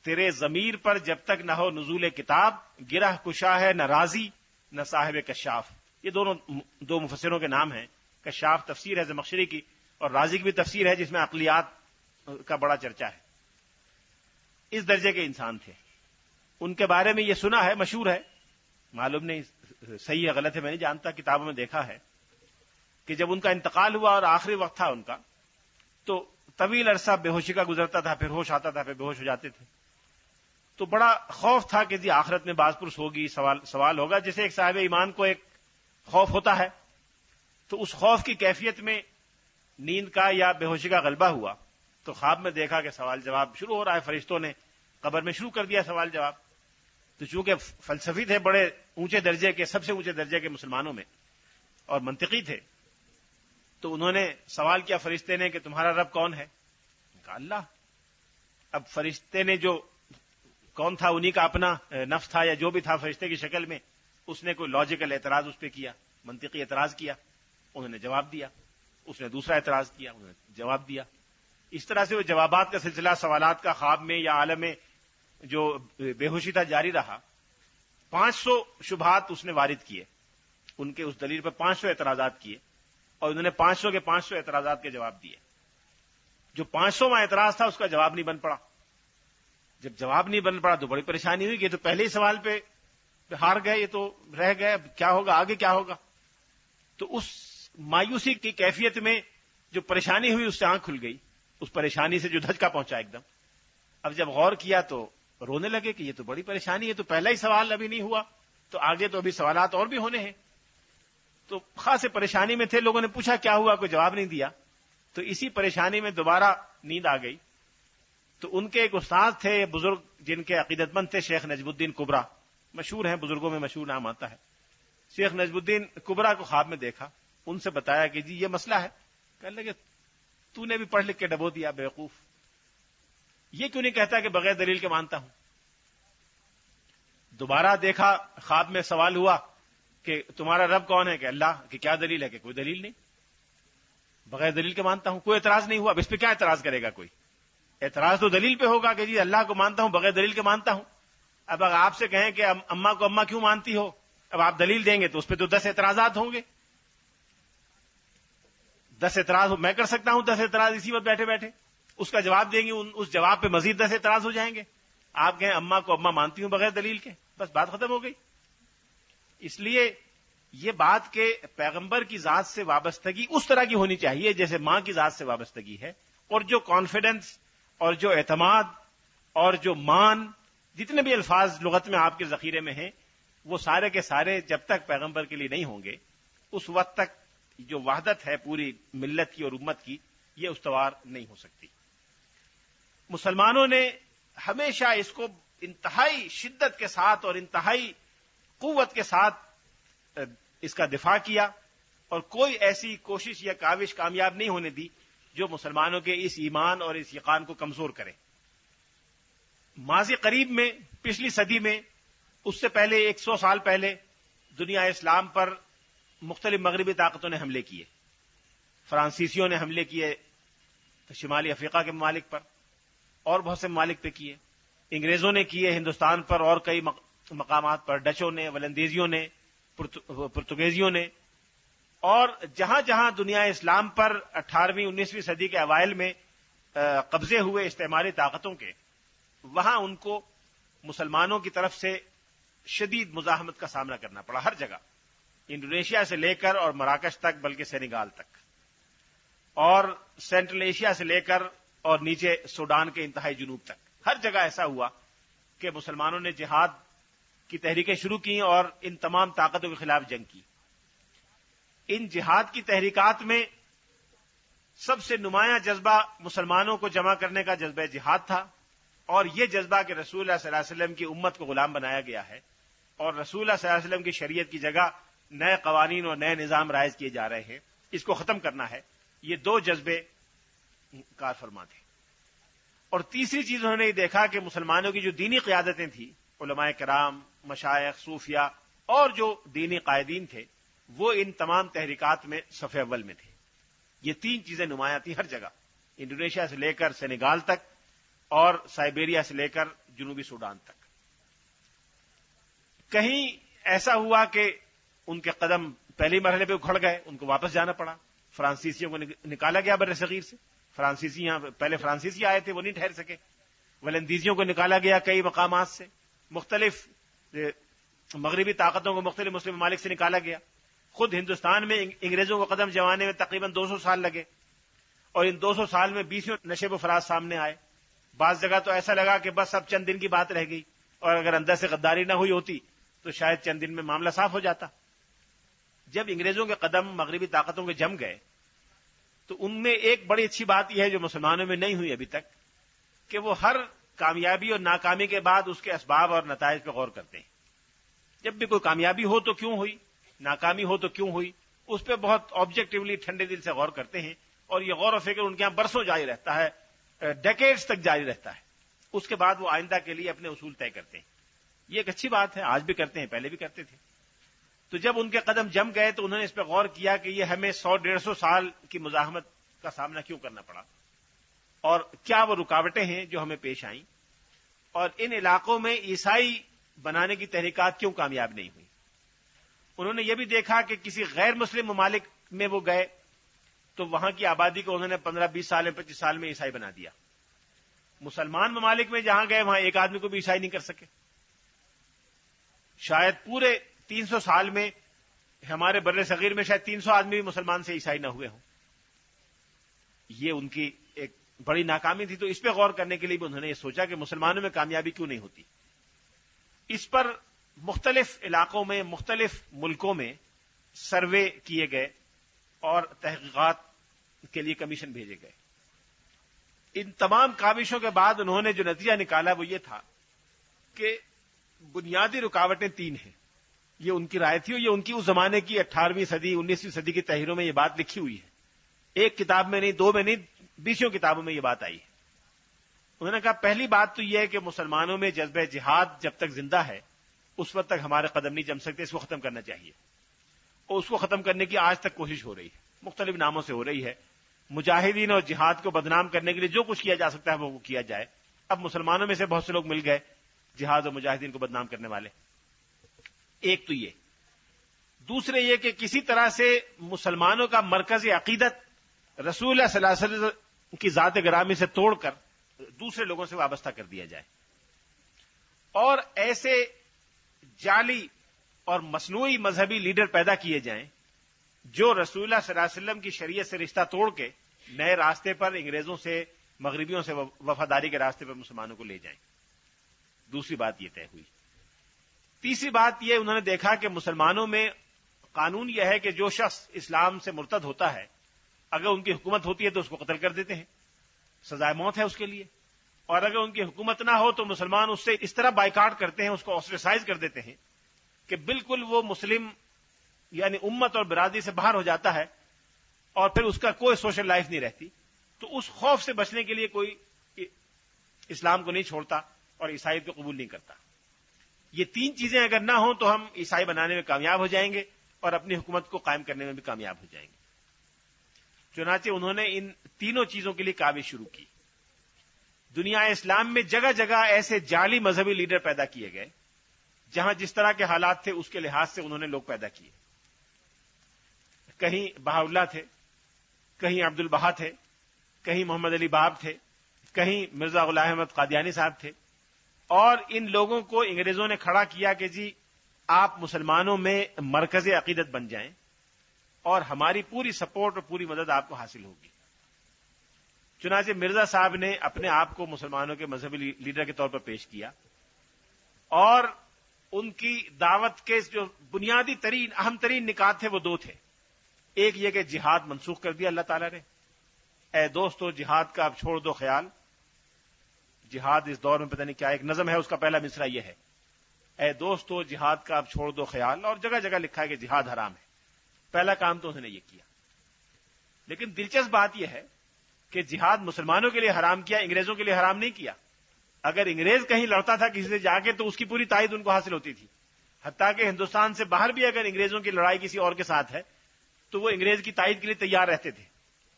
تیرے ضمیر پر جب تک نہ ہو نزول کتاب، گرہ کشا ہے نہ رازی نہ صاحب کشاف۔ یہ دو مفسروں کے نام ہیں۔ کشاف تفسیر ہے زمخشری کی، اور رازی کی بھی تفسیر ہے جس میں عقلیات کا بڑا چرچا ہے۔ اس درجے کے انسان تھے۔ ان کے بارے میں یہ سنا ہے، مشہور ہے، معلوم نہیں صحیح ہے غلط ہے میں نہیں جانتا، کتابوں میں دیکھا ہے کہ جب ان کا انتقال ہوا اور آخری وقت تھا ان کا، تو طویل عرصہ بے ہوشی کا گزرتا تھا، پھر ہوش آتا تھا، پھر بے ہوش ہو جاتے تھے۔ تو بڑا خوف تھا کہ جی آخرت میں باز پرس ہوگی، سوال ہوگا، جیسے ایک صاحب ایمان کو ایک خوف ہوتا ہے۔ تو اس خوف کی کیفیت میں نیند کا یا بے ہوشی کا غلبہ ہوا، تو خواب میں دیکھا کہ سوال جواب شروع ہو رہا ہے، فرشتوں نے قبر میں شروع کر دیا سوال جواب۔ تو چونکہ فلسفی تھے بڑے اونچے درجے کے، سب سے اونچے درجے کے مسلمانوں میں، اور منطقی تھے، تو انہوں نے سوال کیا فرشتے نے کہ تمہارا رب کون ہے؟ کہا اللہ۔ اب فرشتے نے جو کون تھا، انہی کا اپنا نفس تھا یا جو بھی تھا فرشتے کی شکل میں، اس نے کوئی لاجیکل اعتراض اس پہ کیا، منطقی اعتراض کیا، انہوں نے جواب دیا۔ اس نے دوسرا اعتراض کیا، انہوں نے جواب دیا۔ اس طرح سے وہ جوابات کا سلسلہ سوالات کا خواب میں یا عالم میں جو بے ہوشی تھا جاری رہا۔ 500 شبہات اس نے وارد کیے، ان کے اس دلیل پر 500 اعتراضات کیے، اور انہوں نے 500 کے 500 اعتراضات کے جواب دیے۔ جو 500واں اعتراض تھا اس کا جواب نہیں بن پڑا۔ جب جواب نہیں بن پڑا تو بڑی پریشانی ہوئی کہ یہ تو پہلے ہی سوال پہ ہار گئے، یہ تو رہ گئے، اب کیا ہوگا، آگے کیا ہوگا۔ تو اس مایوسی کی کیفیت میں جو پریشانی ہوئی، اس سے آنکھ کھل گئی، اس پریشانی سے جو دھچکا پہنچا ایک دم۔ اب جب غور کیا تو رونے لگے کہ یہ تو بڑی پریشانی ہے، تو پہلا ہی سوال ابھی نہیں ہوا، تو آگے تو ابھی سوالات اور بھی ہونے ہیں۔ تو خاص پریشانی میں تھے، لوگوں نے پوچھا کیا ہوا، کوئی جواب نہیں دیا۔ تو اسی پریشانی میں دوبارہ نیند آ گئی۔ تو ان کے ایک استاد تھے بزرگ، جن کے عقیدت مند تھے، شیخ نجم الدین کبرا، مشہور ہیں، بزرگوں میں مشہور نام آتا ہے۔ شیخ نجم الدین کبرا کو خواب میں دیکھا، ان سے بتایا کہ جی یہ مسئلہ ہے۔ کہنے لگے تو نے بھی پڑھ لکھ کے ڈبو دیا بیوقوف، یہ کیوں نہیں کہتا کہ بغیر دلیل کے مانتا ہوں۔ دوبارہ دیکھا، خواب میں سوال ہوا کہ تمہارا رب کون ہے؟ کہ اللہ۔ کہ کیا دلیل ہے؟ کہ کوئی دلیل نہیں، بغیر دلیل کے مانتا ہوں۔ کوئی اعتراض نہیں ہوا۔ اب اس پہ کیا اعتراض کرے گا کوئی؟ اعتراض تو دلیل پہ ہوگا کہ جی اللہ کو مانتا ہوں، بغیر دلیل کے مانتا ہوں۔ اب اگر آپ سے کہیں کہ اماں کو اماں کیوں مانتی ہو، اب آپ دلیل دیں گے تو اس پہ تو 10 اعتراضات ہوں گے۔ 10 اعتراض میں کر سکتا ہوں، 10 اعتراض اسی وقت بیٹھے بیٹھے اس کا جواب دیں گے، اس جواب پہ مزید 10 اعتراض ہو جائیں گے۔ آپ کہیں اماں کو اماں مانتی ہوں بغیر دلیل کے، بس بات ختم ہو گئی۔ اس لیے یہ بات کہ پیغمبر کی ذات سے وابستگی اس طرح کی ہونی چاہیے جیسے ماں کی ذات سے وابستگی ہے، اور جو کانفیڈنس اور جو اعتماد اور جو مان، جتنے بھی الفاظ لغت میں آپ کے ذخیرے میں ہیں، وہ سارے کے سارے جب تک پیغمبر کے لیے نہیں ہوں گے، اس وقت تک جو وحدت ہے پوری ملت کی اور امت کی، یہ استوار نہیں ہو سکتی۔ مسلمانوں نے ہمیشہ اس کو انتہائی شدت کے ساتھ اور انتہائی قوت کے ساتھ اس کا دفاع کیا، اور کوئی ایسی کوشش یا کاوش کامیاب نہیں ہونے دی جو مسلمانوں کے اس ایمان اور اس یقین کو کمزور کرے۔ ماضی قریب میں، پچھلی صدی میں، اس سے پہلے 100 سال پہلے دنیا اسلام پر مختلف مغربی طاقتوں نے حملے کیے۔ فرانسیسیوں نے حملے کیے شمالی افریقہ کے ممالک پر، اور بہت سے ممالک پہ کیے۔ انگریزوں نے کیے ہندوستان پر اور کئی مقامات پر، ڈچوں نے، ولندیزیوں نے، پرتگیزیوں نے، اور جہاں جہاں دنیا اسلام پر 18ویں 19ویں صدی کے اوائل میں قبضے ہوئے استعماری طاقتوں کے، وہاں ان کو مسلمانوں کی طرف سے شدید مزاحمت کا سامنا کرنا پڑا، ہر جگہ، انڈونیشیا سے لے کر اور مراکش تک، بلکہ سینیگال تک، اور سینٹرل ایشیا سے لے کر اور نیچے سوڈان کے انتہائی جنوب تک۔ ہر جگہ ایسا ہوا کہ مسلمانوں نے جہاد کی تحریکیں شروع کی اور ان تمام طاقتوں کے خلاف جنگ کی. ان جہاد کی تحریکات میں سب سے نمایاں جذبہ مسلمانوں کو جمع کرنے کا جذبہ جہاد تھا، اور یہ جذبہ کہ رسول اللہ صلی اللہ علیہ وسلم کی امت کو غلام بنایا گیا ہے اور رسول اللہ صلی اللہ علیہ وسلم کی شریعت کی جگہ نئے قوانین اور نئے نظام رائج کیے جا رہے ہیں، اس کو ختم کرنا ہے. یہ دو جذبے کار فرما تھے. اور تیسری چیز انہوں نے یہ دیکھا کہ مسلمانوں کی جو دینی قیادتیں تھیں، علماء کرام، مشائخ، صوفیاء اور جو دینی قائدین تھے، وہ ان تمام تحریکات میں صف اول میں تھے. یہ تین چیزیں نمایاں تھیں ہر جگہ، انڈونیشیا سے لے کر سینیگال تک اور سائبیریا سے لے کر جنوبی سوڈان تک. کہیں ایسا ہوا کہ ان کے قدم پہلے مرحلے پہ اکھڑ گئے، ان کو واپس جانا پڑا، فرانسیسیوں کو نکالا گیا بر صغیر سے. فرانسیسی یہاں پہلے فرانسیسی آئے تھے، وہ نہیں ٹھہر سکے. ولندیزیوں کو نکالا گیا کئی مقامات سے، مختلف مغربی طاقتوں کو مختلف مسلم ممالک سے نکالا گیا. خود ہندوستان میں انگریزوں کو قدم جمانے میں تقریباً 200 سال لگے، اور ان 200 سال میں 20 نشیب و فراز سامنے آئے. بعض جگہ تو ایسا لگا کہ بس اب چند دن کی بات رہ گئی، اور اگر اندر سے غداری نہ ہوئی ہوتی تو شاید چند دن میں معاملہ صاف ہو جاتا. جب انگریزوں کے قدم مغربی طاقتوں کے جم گئے تو ان میں ایک بڑی اچھی بات یہ ہے جو مسلمانوں میں نہیں ہوئی ابھی تک، کہ وہ ہر کامیابی اور ناکامی کے بعد اس کے اسباب اور نتائج پہ غور کرتے ہیں. جب بھی کوئی کامیابی ہو تو کیوں ہوئی، ناکامی ہو تو کیوں ہوئی، اس پہ بہت آبجیکٹیولی ٹھنڈے دل سے غور کرتے ہیں، اور یہ غور و فکر ان کے یہاں برسوں جاری رہتا ہے، ڈیکیڈز تک جاری رہتا ہے. اس کے بعد وہ آئندہ کے لیے اپنے اصول طے کرتے ہیں. یہ ایک اچھی بات ہے، آج بھی کرتے ہیں، پہلے بھی کرتے تھے. تو جب ان کے قدم جم گئے تو انہوں نے اس پہ غور کیا کہ یہ ہمیں 100-150 سال کی مزاحمت کا سامنا کیوں کرنا پڑا، اور کیا وہ رکاوٹیں ہیں جو ہمیں پیش آئیں، اور ان علاقوں میں عیسائی بنانے کی تحریکات کیوں کامیاب نہیں ہوئی. انہوں نے یہ بھی دیکھا کہ کسی غیر مسلم ممالک میں وہ گئے تو وہاں کی آبادی کو انہوں نے 15-20 سال میں 25 سال میں عیسائی بنا دیا. مسلمان ممالک میں جہاں گئے وہاں ایک آدمی کو بھی عیسائی نہیں کر سکے. شاید پورے 300 سال میں ہمارے بر صغیر میں شاید 300 آدمی بھی مسلمان سے عیسائی نہ ہوئے ہوں. یہ ان کی ایک بڑی ناکامی تھی. تو اس پہ غور کرنے کے لیے بھی انہوں نے یہ سوچا کہ مسلمانوں میں کامیابی کیوں نہیں ہوتی. اس پر مختلف علاقوں میں، مختلف ملکوں میں سروے کیے گئے اور تحقیقات کے لیے کمیشن بھیجے گئے. ان تمام کاوشوں کے بعد انہوں نے جو نتیجہ نکالا وہ یہ تھا کہ بنیادی رکاوٹیں 3 ہیں. یہ ان کی رائے تھی، اور یہ ان کی اس زمانے کی 18ویں صدی 19ویں صدی کی تحریروں میں یہ بات لکھی ہوئی ہے. ایک کتاب میں نہیں، 2 میں نہیں، 20 کتابوں میں یہ بات آئی ہے. انہوں نے کہا پہلی بات تو یہ ہے کہ مسلمانوں میں جذبہ جہاد جب تک زندہ ہے اس وقت تک ہمارے قدم نہیں جم سکتے. اس کو ختم کرنا چاہیے، اور اس کو ختم کرنے کی آج تک کوشش ہو رہی ہے، مختلف ناموں سے ہو رہی ہے. مجاہدین اور جہاد کو بدنام کرنے کے لیے جو کچھ کیا جا سکتا ہے وہ کیا جائے. اب مسلمانوں میں سے بہت سے لوگ مل گئے جہاد اور مجاہدین کو بدنام کرنے والے. ایک تو یہ. دوسرے یہ کہ کسی طرح سے مسلمانوں کا مرکزی عقیدت رسول اللہ صلی اللہ علیہ وسلم کی ذات گرامی سے توڑ کر دوسرے لوگوں سے وابستہ کر دیا جائے، اور ایسے جعلی اور مصنوعی مذہبی لیڈر پیدا کیے جائیں جو رسول اللہ صلی اللہ علیہ وسلم کی شریعت سے رشتہ توڑ کے نئے راستے پر انگریزوں سے، مغربیوں سے وفاداری کے راستے پر مسلمانوں کو لے جائیں. دوسری بات یہ طے ہوئی. تیسری بات یہ انہوں نے دیکھا کہ مسلمانوں میں قانون یہ ہے کہ جو شخص اسلام سے مرتد ہوتا ہے اگر ان کی حکومت ہوتی ہے تو اس کو قتل کر دیتے ہیں، سزائے موت ہے اس کے لیے. اور اگر ان کی حکومت نہ ہو تو مسلمان اس سے اس طرح بائیکاٹ کرتے ہیں، اس کو آسٹریسائز کر دیتے ہیں کہ بالکل وہ مسلم یعنی امت اور برادری سے باہر ہو جاتا ہے، اور پھر اس کا کوئی سوشل لائف نہیں رہتی. تو اس خوف سے بچنے کے لیے کوئی اسلام کو نہیں چھوڑتا اور عیسائیت کو قبول نہیں کرتا. یہ 3 چیزیں اگر نہ ہوں تو ہم عیسائی بنانے میں کامیاب ہو جائیں گے اور اپنی حکومت کو قائم کرنے میں بھی کامیاب ہو جائیں گے. چنانچہ انہوں نے ان تینوں چیزوں کے لیے کاوش شروع کی. دنیا اسلام میں جگہ جگہ ایسے جعلی مذہبی لیڈر پیدا کیے گئے جہاں جس طرح کے حالات تھے اس کے لحاظ سے انہوں نے لوگ پیدا کیے. کہیں بہاءاللہ تھے، کہیں عبد البہا تھے، کہیں محمد علی باب تھے، کہیں مرزا غلام احمد قادیانی صاحب تھے. اور ان لوگوں کو انگریزوں نے کھڑا کیا کہ جی آپ مسلمانوں میں مرکز عقیدت بن جائیں اور ہماری پوری سپورٹ اور پوری مدد آپ کو حاصل ہوگی. چنانچہ مرزا صاحب نے اپنے آپ کو مسلمانوں کے مذہبی لیڈر کے طور پر پیش کیا، اور ان کی دعوت کے جو بنیادی ترین اہم ترین نکات تھے وہ دو تھے۔ ایک یہ کہ جہاد منسوخ کر دیا اللہ تعالیٰ نے، اے دوستو جہاد کا اب چھوڑ دو خیال۔ جہاد اس دور میں پتہ نہیں کیا ایک نظم ہے، اس کا پہلا مصرع یہ ہے، اے دوستو جہاد کا اب چھوڑ دو خیال، اور جگہ جگہ لکھا ہے کہ جہاد حرام ہے۔ پہلا کام تو انہوں نے یہ کیا، لیکن دلچسپ بات یہ ہے کہ جہاد مسلمانوں کے لیے حرام کیا، انگریزوں کے لیے حرام نہیں کیا۔ اگر انگریز کہیں لڑتا تھا کسی سے جا کے تو اس کی پوری تائید ان کو حاصل ہوتی تھی، حتیٰ کہ ہندوستان سے باہر بھی اگر انگریزوں کی لڑائی کسی اور کے ساتھ ہے تو وہ انگریز کی تائید کے لیے تیار رہتے تھے۔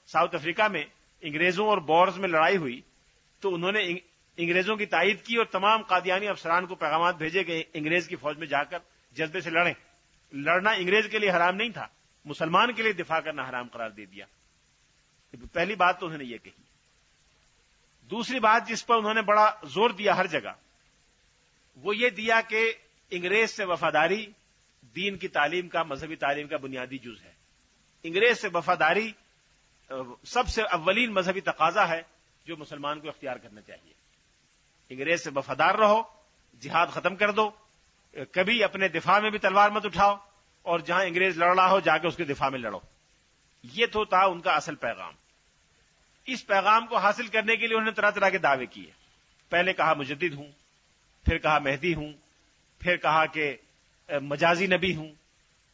ساؤتھ افریقہ میں انگریزوں اور بورز میں لڑائی ہوئی تو انہوں نے انگریزوں کی تائید کی اور تمام قادیانی افسران کو پیغامات بھیجے کہ انگریز کی فوج میں جا کر جذبے سے لڑیں۔ لڑنا انگریز کے لیے حرام نہیں تھا، مسلمان کے لیے دفاع کرنا حرام قرار دے دیا۔ پہلی بات تو انہوں نے یہ کہی۔ دوسری بات جس پر انہوں نے بڑا زور دیا ہر جگہ، وہ یہ دیا کہ انگریز سے وفاداری دین کی تعلیم کا، مذہبی تعلیم کا بنیادی جز ہے۔ انگریز سے وفاداری سب سے اولین مذہبی تقاضا ہے جو مسلمان کو اختیار کرنا چاہیے۔ انگریز سے وفادار رہو، جہاد ختم کر دو، کبھی اپنے دفاع میں بھی تلوار مت اٹھاؤ، اور جہاں انگریز لڑ رہا ہو جا کے اس کے دفاع میں لڑو۔ یہ تو تھا ان کا اصل پیغام۔ اس پیغام کو حاصل کرنے کے لیے انہوں نے طرح طرح کے دعوے کیے۔ پہلے کہا مجدد ہوں، پھر کہا مہدی ہوں، پھر کہا کہ مجازی نبی ہوں،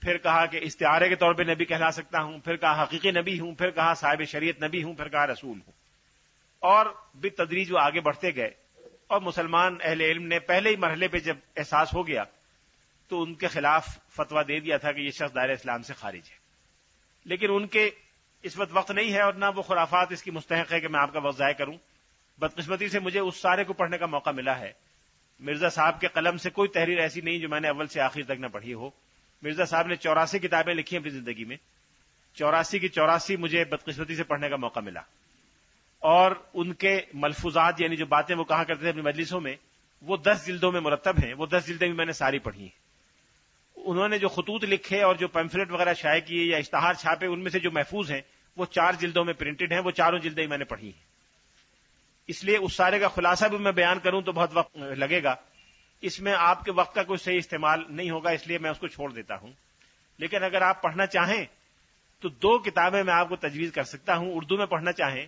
پھر کہا کہ استعارے کے طور پہ نبی کہلا سکتا ہوں، پھر کہا حقیقی نبی ہوں، پھر کہا صاحب شریعت نبی ہوں، پھر کہا رسول ہوں۔ اور بالتدریج وہ آگے بڑھتے گئے، اور مسلمان اہل علم نے پہلے ہی مرحلے پہ جب احساس ہو گیا تو ان کے خلاف فتویٰ دے دیا تھا کہ یہ شخص دائرہ اسلام سے خارج ہے۔ لیکن ان کے اس وقت نہیں ہے، اور نہ وہ خرافات اس کی مستحق ہے کہ میں آپ کا وقت ضائع کروں۔ بدقسمتی سے مجھے اس سارے کو پڑھنے کا موقع ملا ہے۔ مرزا صاحب کے قلم سے کوئی تحریر ایسی نہیں جو میں نے اول سے آخر تک نہ پڑھی ہو۔ مرزا صاحب نے 84 کتابیں لکھی ہیں اپنی زندگی میں، 84 کی 84 مجھے بدقسمتی سے پڑھنے کا موقع ملا، اور ان کے ملفوظات یعنی جو باتیں وہ کہا کرتے تھے اپنی مجلسوں میں وہ 10 جلدوں میں مرتب ہیں۔ وہ 10 جلدیں بھی میں نے ساری پڑھی ہیں۔ انہوں نے جو خطوط لکھے اور جو پیمفلیٹ وغیرہ شائع کیے یا اشتہار چھاپے، ان میں سے جو محفوظ ہیں وہ 4 جلدوں میں پرنٹڈ ہیں، وہ چاروں جلدیں میں نے پڑھی ہیں۔ اس لیے اس سارے کا خلاصہ بھی میں بیان کروں تو بہت وقت لگے گا، اس میں آپ کے وقت کا کوئی صحیح استعمال نہیں ہوگا، اس لیے میں اس کو چھوڑ دیتا ہوں۔ لیکن اگر آپ پڑھنا چاہیں تو 2 کتابیں میں آپ کو تجویز کر سکتا ہوں۔ اردو میں پڑھنا چاہیں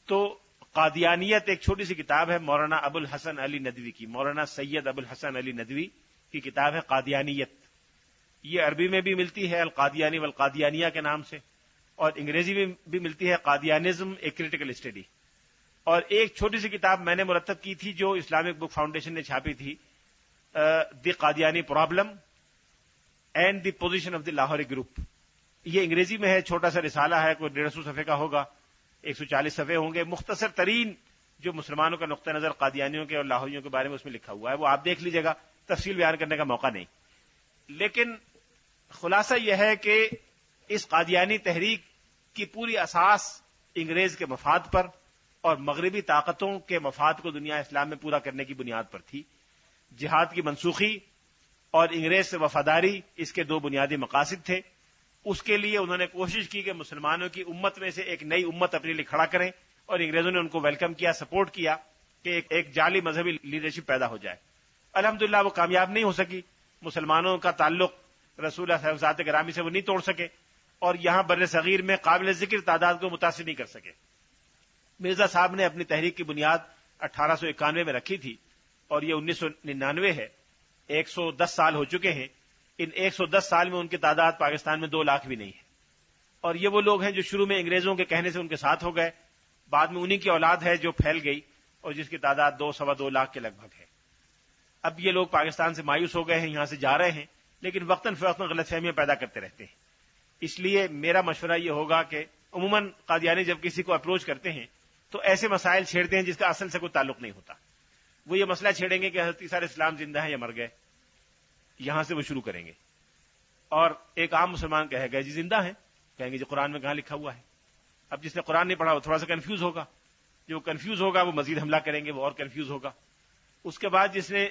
تو قادیانیت ایک چھوٹی سی کتاب ہے مولانا ابو الحسن علی ندوی کی، مولانا سید ابو الحسن علی ندوی کی کتاب ہے قادیانیت۔ یہ عربی میں بھی ملتی ہے القادیانی والقادیانیہ کے نام سے، اور انگریزی میں بھی ملتی ہے قادیانزم اے کریٹیکل اسٹڈی۔ اور ایک چھوٹی سی کتاب میں نے مرتب کی تھی جو اسلامک بک فاؤنڈیشن نے چھاپی تھی، the Qadiani problem and the position of the Lahori group. یہ انگریزی میں ہے، چھوٹا سا رسالہ ہے، کوئی 150 صفحے کا ہوگا، 140 صفحے ہوں گے۔ مختصر ترین جو مسلمانوں کا نقطہ نظر قادیانیوں کے اور لاہوریوں کے بارے میں اس میں لکھا ہوا ہے، وہ آپ دیکھ لیجیے گا، تفصیل بیان کرنے کا موقع نہیں۔ لیکن خلاصہ یہ ہے کہ اس قادیانی تحریک کی پوری اساس انگریز کے مفاد پر اور مغربی طاقتوں کے مفاد کو دنیا اسلام میں پورا کرنے کی بنیاد پر تھی۔ جہاد کی منسوخی اور انگریز سے وفاداری اس کے 2 بنیادی مقاصد تھے۔ اس کے لیے انہوں نے کوشش کی کہ مسلمانوں کی امت میں سے ایک نئی امت اپنے لیے کھڑا کریں، اور انگریزوں نے ان کو ویلکم کیا، سپورٹ کیا کہ ایک جعلی مذہبی لیڈرشپ پیدا ہو جائے۔ الحمدللہ وہ کامیاب نہیں ہو سکی، مسلمانوں کا تعلق رسول اللہ صاحب ذات گرامی سے وہ نہیں توڑ سکے، اور یہاں بر صغیر میں قابل ذکر تعداد کو متاثر نہیں کر سکے۔ مرزا صاحب نے اپنی تحریک کی بنیاد 1891 میں رکھی تھی، اور یہ 1999 ہے، 110 سال ہو چکے ہیں۔ ان 110 سال میں ان کی تعداد پاکستان میں 2 لاکھ بھی نہیں ہے، اور یہ وہ لوگ ہیں جو شروع میں انگریزوں کے کہنے سے ان کے ساتھ ہو گئے، بعد میں انہی کی اولاد ہے جو پھیل گئی اور جس کی تعداد 2-2.25 لاکھ کے لگ بھگ ہے۔ اب یہ لوگ پاکستان سے مایوس ہو گئے ہیں، یہاں سے جا رہے ہیں، لیکن وقتاً فوقتاً غلط فہمیاں پیدا کرتے رہتے ہیں۔ اس لیے میرا مشورہ یہ ہوگا کہ عموماً قادیانی جب کسی کو اپروچ کرتے ہیں تو ایسے مسائل چھیڑتے ہیں جس کا اصل سے کوئی تعلق نہیں ہوتا۔ وہ یہ مسئلہ چھیڑیں گے کہ حضرت عیسیٰ علیہ السلام زندہ ہیں یا مر گئے، یہاں سے وہ شروع کریں گے، اور ایک عام مسلمان کہے گا جی زندہ ہیں، کہیں گے جی قرآن میں کہاں لکھا ہوا ہے۔ اب جس نے قرآن نہیں پڑھا وہ تھوڑا سا کنفیوز ہوگا، جو کنفیوز ہوگا وہ مزید حملہ کریں گے، وہ اور کنفیوز ہوگا۔ اس کے بعد جس نے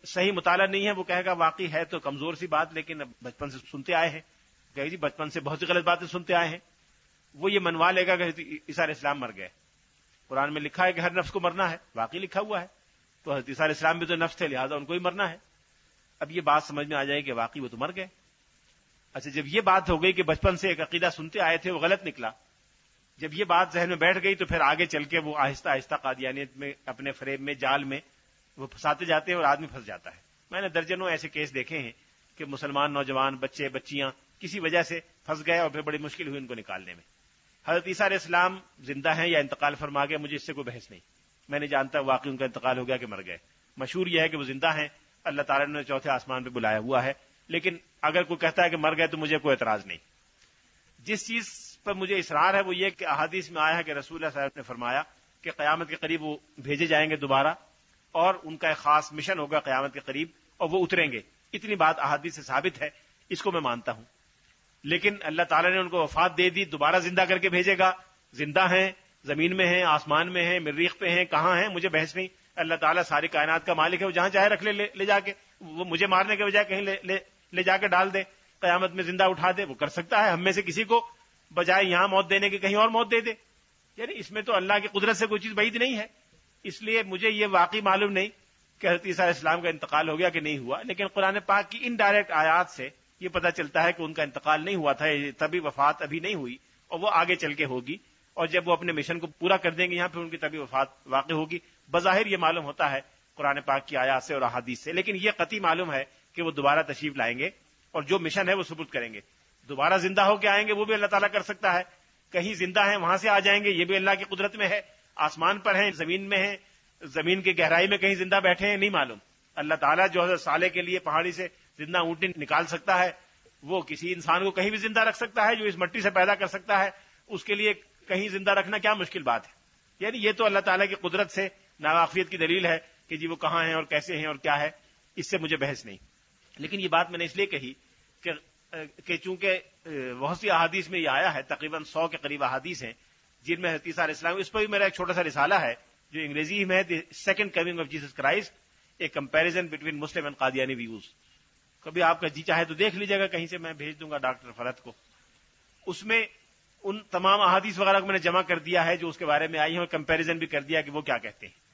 صحیح مطالعہ نہیں ہے وہ کہے گا واقعی ہے تو کمزور سی بات، لیکن بچپن سے سنتے آئے ہیں، کہے جی بچپن سے بہت سی غلط باتیں سنتے آئے ہیں، وہ یہ منوا لے گا کہ عیسیٰ علیہ السلام مر گئے۔ قرآن میں لکھا ہے کہ ہر نفس کو مرنا ہے، واقعی لکھا ہوا ہے، تو حضرت عیسیٰ علیہ السلام بھی تو نفس تھے، لہٰذا ان کو ہی مرنا ہے۔ اب یہ بات سمجھ میں آ جائے کہ واقعی وہ تو مر گئے۔ اچھا، جب یہ بات ہو گئی کہ بچپن سے ایک عقیدہ سنتے آئے تھے وہ غلط نکلا، جب یہ بات ذہن میں بیٹھ گئی تو پھر آگے چل کے وہ آہستہ آہستہ قادیانیت میں اپنے فریب میں جال میں وہ پھنساتے جاتے ہیں اور آدمی پھنس جاتا ہے۔ میں نے درجنوں ایسے کیس دیکھے ہیں کہ مسلمان نوجوان بچے بچیاں کسی وجہ سے پھنس گئے اور پھر بڑی مشکل ہوئی ان کو نکالنے میں۔ حضرت عیسیٰ علیہ السلام زندہ ہیں یا انتقال فرما گئے، مجھے اس سے کوئی بحث نہیں، میں نہیں جانتا واقعی ان کا انتقال ہو گیا کہ مر گئے۔ مشہور یہ ہے کہ وہ زندہ ہیں، اللہ تعالیٰ نے چوتھے آسمان پہ بلایا ہوا ہے، لیکن اگر کوئی کہتا ہے کہ مر گئے تو مجھے کوئی اعتراض نہیں۔ جس چیز پر مجھے اصرار ہے وہ یہ کہ احادیث میں آیا ہے کہ رسول اللہ صلی اللہ علیہ وسلم نے فرمایا کہ قیامت کے قریب وہ بھیجے جائیں گے دوبارہ، اور ان کا ایک خاص مشن ہوگا قیامت کے قریب اور وہ اتریں گے۔ اتنی بات احادیث سے ثابت ہے، اس کو میں مانتا ہوں، لیکن اللہ تعالیٰ نے ان کو وفات دے دی، دوبارہ زندہ کر کے بھیجے گا، زندہ ہیں، زمین میں ہیں، آسمان میں ہیں، مریخ پہ ہیں، کہاں ہیں مجھے بحث نہیں۔ اللہ تعالیٰ ساری کائنات کا مالک ہے، وہ جہاں چاہے رکھ لے جا کے، وہ مجھے مارنے کے بجائے کہیں لے جا کے ڈال دے، قیامت میں زندہ اٹھا دے، وہ کر سکتا ہے۔ ہم میں سے کسی کو بجائے یہاں موت دینے کے کہیں اور موت دے دے، یعنی اس میں تو اللہ کی قدرت سے کوئی چیز بعید نہیں ہے۔ اس لیے مجھے یہ واقعی معلوم نہیں کہ حضرت عیسیٰ علیہ السلام کا انتقال ہو گیا کہ نہیں ہوا، لیکن قرآن پاک کی انڈائریکٹ آیات سے یہ پتہ چلتا ہے کہ ان کا انتقال نہیں ہوا تھا، طبی وفات ابھی نہیں ہوئی اور وہ آگے چل کے ہوگی، اور جب وہ اپنے مشن کو پورا کر دیں گے یہاں پہ ان کی طبی وفات واقع ہوگی۔ بظاہر یہ معلوم ہوتا ہے قرآن پاک کی آیات سے اور احادیث سے، لیکن یہ قطعی معلوم ہے کہ وہ دوبارہ تشریف لائیں گے اور جو مشن ہے وہ ثبوت کریں گے۔ دوبارہ زندہ ہو کے آئیں گے وہ بھی اللہ تعالیٰ کر سکتا ہے، کہیں زندہ ہیں وہاں سے آ جائیں گے یہ بھی اللہ کی قدرت میں ہے، آسمان پر ہیں، زمین میں ہیں، زمین کی گہرائی میں کہیں زندہ بیٹھے ہیں، نہیں معلوم۔ اللہ تعالیٰ جو حضرت صالح کے لیے پہاڑی سے زندہ اونٹنی نکال سکتا ہے، وہ کسی انسان کو کہیں بھی زندہ رکھ سکتا ہے، جو اس مٹی سے پیدا کر سکتا ہے اس کے لیے کہیں زندہ رکھنا کیا مشکل بات ہے؟ یعنی یہ تو اللہ تعالیٰ کی قدرت سے ناواقفیت کی دلیل ہے کہ جی وہ کہاں ہیں اور کیسے ہیں اور کیا ہے، اس سے مجھے بحث نہیں۔ لیکن یہ بات میں نے اس لیے کہی کہ چونکہ بہت سی احادیث میں یہ آیا ہے، تقریباً 100 کے قریب احادیث ہیں جن میں حضرت عیسیٰ علیہ السلام، اس پر بھی میرا ایک چھوٹا سا رسالہ ہے جو انگریزی میں ہے، the second coming of Jesus Christ, a comparison between Muslim and Qadiani views. کبھی آپ کا جی چاہے تو دیکھ لیجیے گا، کہیں سے میں بھیج دوں گا ڈاکٹر فرحت کو۔ اس میں ان تمام احادیث وغیرہ کو میں نے جمع کر دیا ہے جو اس کے بارے میں آئی ہیں، اور کمپیریزن بھی کر دیا کہ وہ کیا کہتے ہیں۔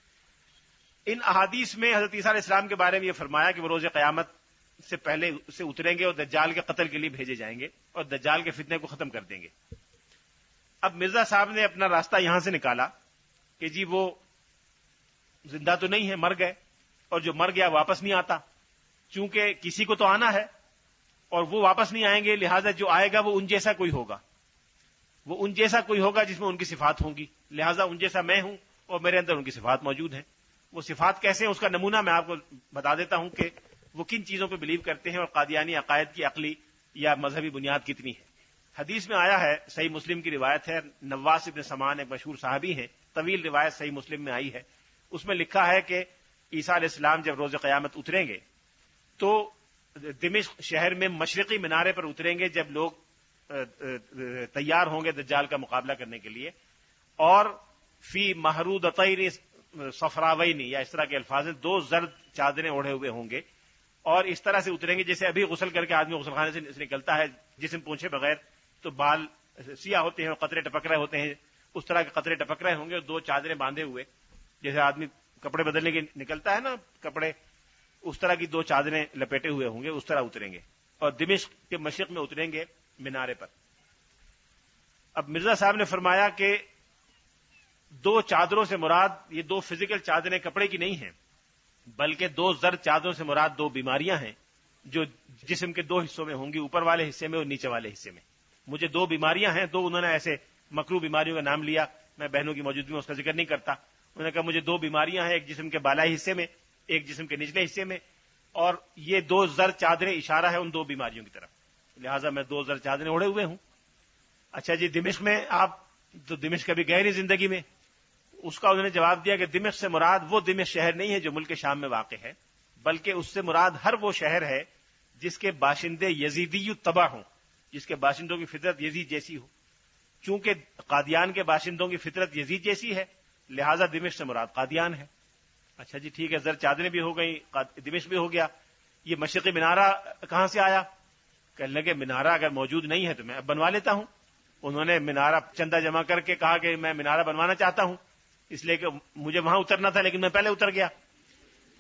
ان احادیث میں حضرت عیسیٰ علیہ السلام کے بارے میں یہ فرمایا کہ وہ روز قیامت سے پہلے سے اتریں گے اور دجال کے قتل کے لیے بھیجے جائیں گے اور دجال کے فتنے کو ختم کر دیں گے۔ اب مرزا صاحب نے اپنا راستہ یہاں سے نکالا کہ جی وہ زندہ تو نہیں ہے، مر گئے، اور جو مر گیا واپس نہیں آتا، چونکہ کسی کو تو آنا ہے اور وہ واپس نہیں آئیں گے، لہذا جو آئے گا وہ ان جیسا کوئی ہوگا، وہ ان جیسا کوئی ہوگا جس میں ان کی صفات ہوں گی، لہذا ان جیسا میں ہوں اور میرے اندر ان کی صفات موجود ہیں۔ وہ صفات کیسے ہیں اس کا نمونہ میں آپ کو بتا دیتا ہوں کہ وہ کن چیزوں پہ بلیو کرتے ہیں اور قادیانی عقائد کی عقلی یا مذہبی بنیاد کتنی ہے۔ حدیث میں آیا ہے، صحیح مسلم کی روایت ہے، نواس ابن سمان ایک مشہور صحابی ہیں، طویل روایت صحیح مسلم میں آئی ہے، اس میں لکھا ہے کہ عیسیٰ علیہ السلام جب روز قیامت اتریں گے تو دمشق شہر میں مشرقی مینارے پر اتریں گے جب لوگ تیار ہوں گے دجال کا مقابلہ کرنے کے لیے، اور فی محرودتین صفراوین یا اس طرح کے الفاظ ہیں، 2 زرد چادریں اوڑھے ہوئے ہوں گے، اور اس طرح سے اتریں گے جیسے ابھی غسل کر کے آدمی غسل خانے سے نکلتا ہے جسم پونچھے بغیر تو بال سیاہ ہوتے ہیں اور قطرے ٹپک رہے ہوتے ہیں، اس طرح کے قطرے ٹپک رہے ہوں گے اور 2 چادریں باندھے ہوئے، جیسے آدمی کپڑے بدلنے کے نکلتا ہے نا کپڑے، اس طرح کی 2 چادریں لپیٹے ہوئے ہوں گے، اس طرح اتریں گے اور دمشق کے مشرق میں اتریں گے مینارے پر۔ اب مرزا صاحب نے فرمایا کہ 2 چادروں سے مراد یہ 2 فزیکل چادریں کپڑے کی نہیں ہیں، بلکہ 2 زرد چادروں سے مراد 2 بیماریاں ہیں جو جسم کے 2 حصوں میں ہوں گی، اوپر والے حصے میں اور نیچے والے حصے میں۔ مجھے 2 بیماریاں ہیں، 2 انہوں نے ایسے مکروہ بیماریوں کا نام لیا، میں بہنوں کی موجودگی میں اس کا ذکر نہیں کرتا۔ انہوں نے کہا مجھے 2 بیماریاں ہیں، ایک جسم کے بالائی حصے میں، ایک جسم کے نچلے حصے میں، اور یہ 2 زرد چادریں اشارہ ہے ان 2 بیماریوں کی طرف، لہٰذا میں 2 زرد چادریں اوڑھے ہوئے ہوں۔ اچھا جی دمشق میں آپ تو دمشق کبھی گئے نہیں زندگی میں؟ اس کا انہوں نے جواب دیا کہ دمشق سے مراد وہ دمشق شہر نہیں ہے جو ملک شام میں واقع ہے، بلکہ اس سے مراد ہر وہ شہر ہے جس کے باشندے یزیدی تبع ہوں، جس کے باشندوں کی فطرت یزید جیسی ہو۔ چونکہ قادیان کے باشندوں کی فطرت یزید جیسی ہے، لہذا دمشق سے مراد قادیان ہے۔ اچھا جی ٹھیک ہے، زر چادریں بھی ہو گئی، دمشق بھی ہو گیا، یہ مشرقی مینارہ کہاں سے آیا؟ کہنے لگے مینارہ اگر موجود نہیں ہے تو میں اب بنوا لیتا ہوں۔ انہوں نے مینارہ چندہ جمع کر کے کہا کہ میں مینارہ بنوانا چاہتا ہوں، اس لیے کہ مجھے وہاں اترنا تھا لیکن میں پہلے اتر گیا.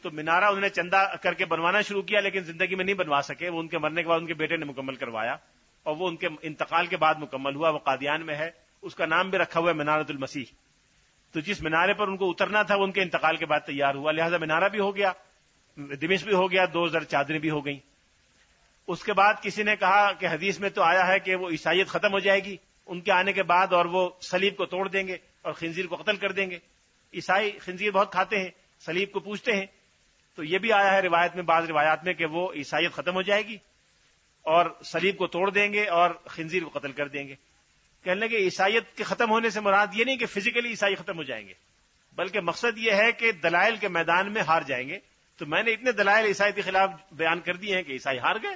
تو مینارہ انہوں نے چندہ کر کے بنوانا شروع کیا لیکن زندگی میں نہیں بنوا سکے. وہ ان کے مرنے کے بعد ان کے بیٹے نے مکمل کروایا اور وہ ان کے انتقال کے بعد مکمل ہوا. وہ قادیان میں ہے, اس کا نام بھی رکھا ہوا ہے منارۃ المسیح. تو جس مینارے پر ان کو اترنا تھا وہ ان کے انتقال کے بعد تیار ہوا, لہذا مینارہ بھی ہو گیا, دمشق بھی ہو گیا, 2000 چادریں بھی ہو گئیں. اس کے بعد کسی نے کہا کہ حدیث میں تو آیا ہے کہ وہ عیسائیت ختم ہو جائے گی ان کے آنے کے بعد اور وہ صلیب کو توڑ دیں گے اور خنزیر کو قتل کر دیں گے. عیسائی خنزیر بہت کھاتے ہیں, صلیب کو پوجتے ہیں. تو یہ بھی آیا ہے روایت میں, بعض روایات میں, کہ وہ عیسائیت ختم ہو جائے گی اور صلیب کو توڑ دیں گے اور خنزیر کو قتل کر دیں گے. کہنے لگے عیسائیت کے ختم ہونے سے مراد یہ نہیں کہ فزیکلی عیسائی ختم ہو جائیں گے, بلکہ مقصد یہ ہے کہ دلائل کے میدان میں ہار جائیں گے. تو میں نے اتنے دلائل عیسائیت کے خلاف بیان کر دیے ہیں کہ عیسائی ہار گئے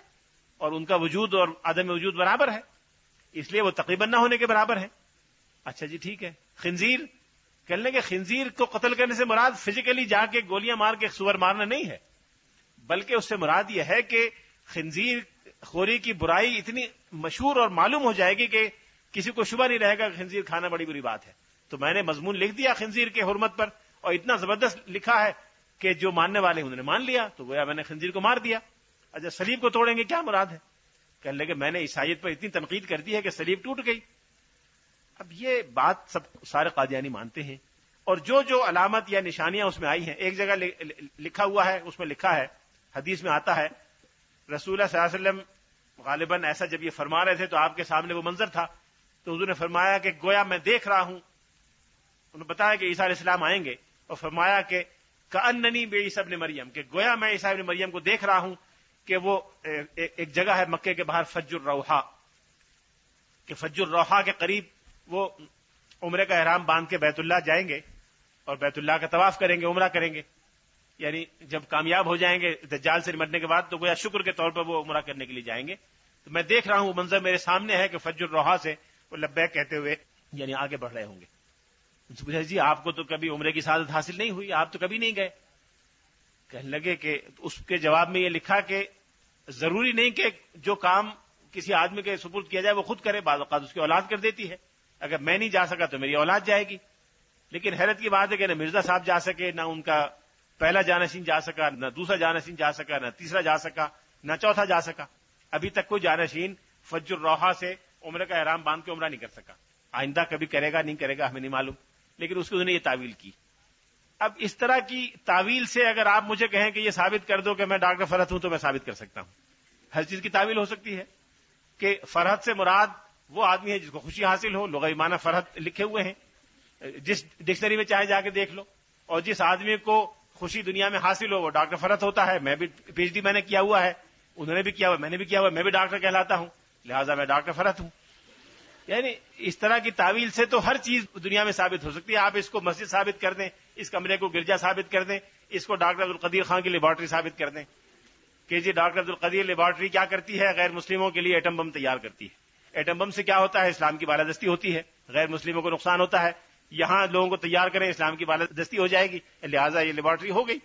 اور ان کا وجود اور عدم وجود برابر ہے, اس لیے وہ تقریباً نہ ہونے کے برابر ہے. اچھا جی ٹھیک ہے. خنزیر, کہنے لگے خنزیر کو قتل کرنے سے مراد فزیکلی جا کے گولیاں مار کے سور مارنا نہیں ہے, بلکہ اس سے مراد یہ ہے کہ خنزیر خوری کی برائی اتنی مشہور اور معلوم ہو جائے گی کہ کسی کو شبہ نہیں رہے گا کہ خنزیر کھانا بڑی بری بات ہے. تو میں نے مضمون لکھ دیا خنزیر کے حرمت پر اور اتنا زبردست لکھا ہے کہ جو ماننے والے انہوں نے مان لیا, تو گویا میں نے خنزیر کو مار دیا. اچھا صلیب کو توڑیں گے کیا مراد ہے؟ کہنے لگے میں نے عیسائیت پر اتنی تنقید کر دی ہے کہ صلیب ٹوٹ گئی. اب یہ بات سب سارے قادیانی مانتے ہیں, اور جو جو علامت یا نشانیاں اس میں آئی ہیں, ایک جگہ لکھا ہوا ہے, اس میں لکھا ہے, حدیث میں آتا ہے, رسول اللہ صلی اللہ علیہ وسلم غالباً ایسا جب یہ فرما رہے تھے تو آپ کے سامنے وہ منظر تھا, تو حضور نے فرمایا کہ گویا میں دیکھ رہا ہوں. انہوں نے بتایا کہ عیسیٰ علیہ السلام آئیں گے, اور فرمایا کہ کأننی بعیسی ابن مریم, کہ گویا میں عیسیٰ ابن مریم کو دیکھ رہا ہوں کہ وہ ایک جگہ ہے مکے کے باہر فج الروحا, کہ فج الروحا کے قریب وہ عمرے کا احرام باندھ کے بیت اللہ جائیں گے اور بیت اللہ کا طواف کریں گے, عمرہ کریں گے. یعنی جب کامیاب ہو جائیں گے دجال سے نمٹنے کے بعد تو گویا شکر کے طور پر وہ عمرہ کرنے کے لیے جائیں گے. تو میں دیکھ رہا ہوں, وہ منظر میرے سامنے ہے کہ فج الروحا سے وہ لبیک کہتے ہوئے یعنی آگے بڑھ رہے ہوں گے. پوچھا جی آپ کو تو کبھی عمرے کی سعادت حاصل نہیں ہوئی, آپ تو کبھی نہیں گئے؟ کہنے لگے کہ اس کے جواب میں یہ لکھا کہ ضروری نہیں کہ جو کام کسی آدمی کے سپرد کیا جائے وہ خود کرے, بعض اوقات اس کی اولاد کر دیتی ہے. اگر میں نہیں جا سکا تو میری اولاد جائے گی. لیکن حیرت کی بات ہے کہ نہ مرزا صاحب جا سکے, نہ ان کا پہلا جانشین جا سکا, نہ دوسرا جانشین جا سکا, نہ تیسرا جا سکا, نہ چوتھا جا سکا. ابھی تک کوئی جانشین فج الروحا سے عمرے کا احرام باندھ کے عمرہ نہیں کر سکا. آئندہ کبھی کرے گا نہیں کرے گا ہمیں نہیں معلوم, لیکن اس کو انہوں نے یہ تعویل کی. اب اس طرح کی تعویل سے اگر آپ مجھے کہیں کہ یہ ثابت کر دو کہ میں ڈاکٹر فرحت ہوں تو میں ثابت کر سکتا ہوں. ہر چیز کی تعویل ہو سکتی ہے کہ فرحت سے مراد وہ آدمی ہے جس کو خوشی حاصل ہو. لغوی معنی فرحت لکھے ہوئے ہیں, جس ڈکشنری میں چاہے جا کے دیکھ لو, اور جس آدمی کو خوشی دنیا میں حاصل ہو وہ ڈاکٹر فرحت ہوتا ہے. میں بھی پی ایچ ڈی میں نے کیا ہوا ہے, انہوں نے بھی کیا ہوا, میں نے بھی کیا ہوا, میں بھی ڈاکٹر کہلاتا ہوں, لہٰذا میں ڈاکٹر فرحت ہوں. یعنی اس طرح کی تعویل سے تو ہر چیز دنیا میں ثابت ہو سکتی ہے. آپ اس کو مسجد ثابت کر دیں, اس کمرے کو گرجا ثابت کر دیں, اس کو ڈاکٹر عبدالقدیر خان کی لیبارٹری ثابت کر دیں کہ جی ڈاکٹر عبدالقدیر لیبارٹری کیا کرتی ہے, غیر مسلموں کے لیے ایٹم بم تیار کرتی ہے. ایٹم بم سے کیا ہوتا ہے, اسلام کی بالادستی ہوتی ہے, غیر مسلموں کو نقصان ہوتا ہے. یہاں لوگوں کو تیار کریں, اسلام کی بالادستی ہو جائے گی, لہٰذا یہ لیبارٹری ہو گئی.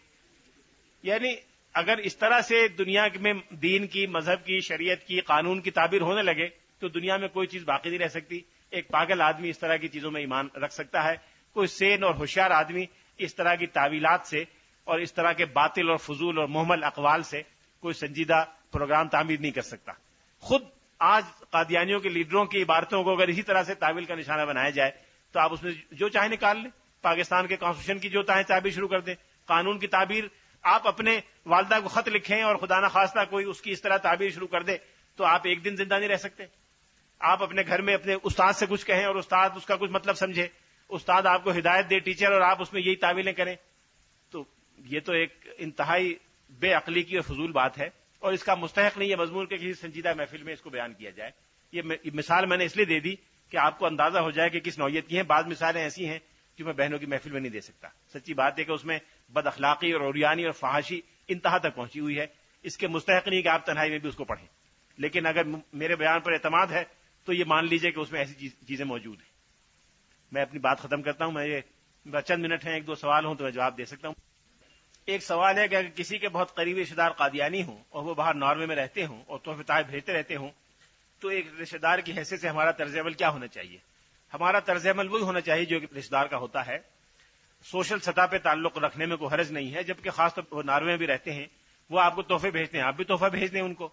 یعنی اگر اس طرح سے دنیا میں دین کی, مذہب کی, شریعت کی, قانون کی تعبیر ہونے لگے تو دنیا میں کوئی چیز باقی نہیں رہ سکتی. ایک پاگل آدمی اس طرح کی چیزوں میں ایمان رکھ سکتا ہے, کوئی سین اور ہوشیار آدمی اس طرح کی تعویلات سے اور اس طرح کے باطل اور فضول اور محمل اقوال سے کوئی سنجیدہ پروگرام تعمیر نہیں کر سکتا. خود آج قادیانیوں کے لیڈروں کی عبارتوں کو اگر اسی طرح سے تعویل کا نشانہ بنایا جائے تو آپ اس میں جو چاہیں نکال لیں. پاکستان کے کانسٹیٹیوشن کی جو چاہیں تعبیر شروع کر دیں, قانون کی تعبیر. آپ اپنے والدہ کو خط لکھیں اور خدا نخواستہ کوئی اس کی اس طرح تعبیر شروع کر دے تو آپ ایک دن زندہ نہیں رہ سکتے. آپ اپنے گھر میں اپنے استاد سے کچھ کہیں اور استاد اس کا کچھ مطلب سمجھے, استاد آپ کو ہدایت دے ٹیچر, اور آپ اس میں یہی تعویلیں کریں, تو یہ تو ایک انتہائی بے عقلی کی اور فضول بات ہے, اور اس کا مستحق نہیں ہے مضمون کے کسی سنجیدہ محفل میں اس کو بیان کیا جائے. یہ مثال میں نے اس لیے دے دی کہ آپ کو اندازہ ہو جائے کہ کس نوعیت کی ہیں. بعض مثالیں ایسی ہیں جو میں بہنوں کی محفل میں نہیں دے سکتا. سچی بات ہے کہ اس میں بد اخلاقی اور عریانی اور فحاشی انتہا تک پہنچی ہوئی ہے. اس کے مستحق نہیں کہ آپ تنہائی میں بھی اس کو پڑھیں, لیکن اگر میرے بیان پر اعتماد ہے تو یہ مان لیجئے کہ اس میں ایسی چیزیں موجود ہیں. میں اپنی بات ختم کرتا ہوں. میں یہ چند منٹ ہیں, ایک دو سوال ہوں تو میں جواب دے سکتا ہوں. ایک سوال ہے کہ اگر کسی کے بہت قریبی رشتے دار قادیانی ہوں اور وہ باہر ناروے میں رہتے ہوں اور تحفے تحائف بھیجتے رہتے ہوں تو ایک رشتے دار کی حیثیت سے ہمارا طرز عمل کیا ہونا چاہیے؟ ہمارا طرز عمل وہی ہونا چاہیے جو کہ رشتے دار کا ہوتا ہے. سوشل سطح پہ تعلق رکھنے میں کوئی حرج نہیں ہے، جبکہ خاص طور پر وہ ناروے میں بھی رہتے ہیں، وہ آپ کو تحفے بھیجتے ہیں، آپ بھی تحفہ بھیج دیں ان کو،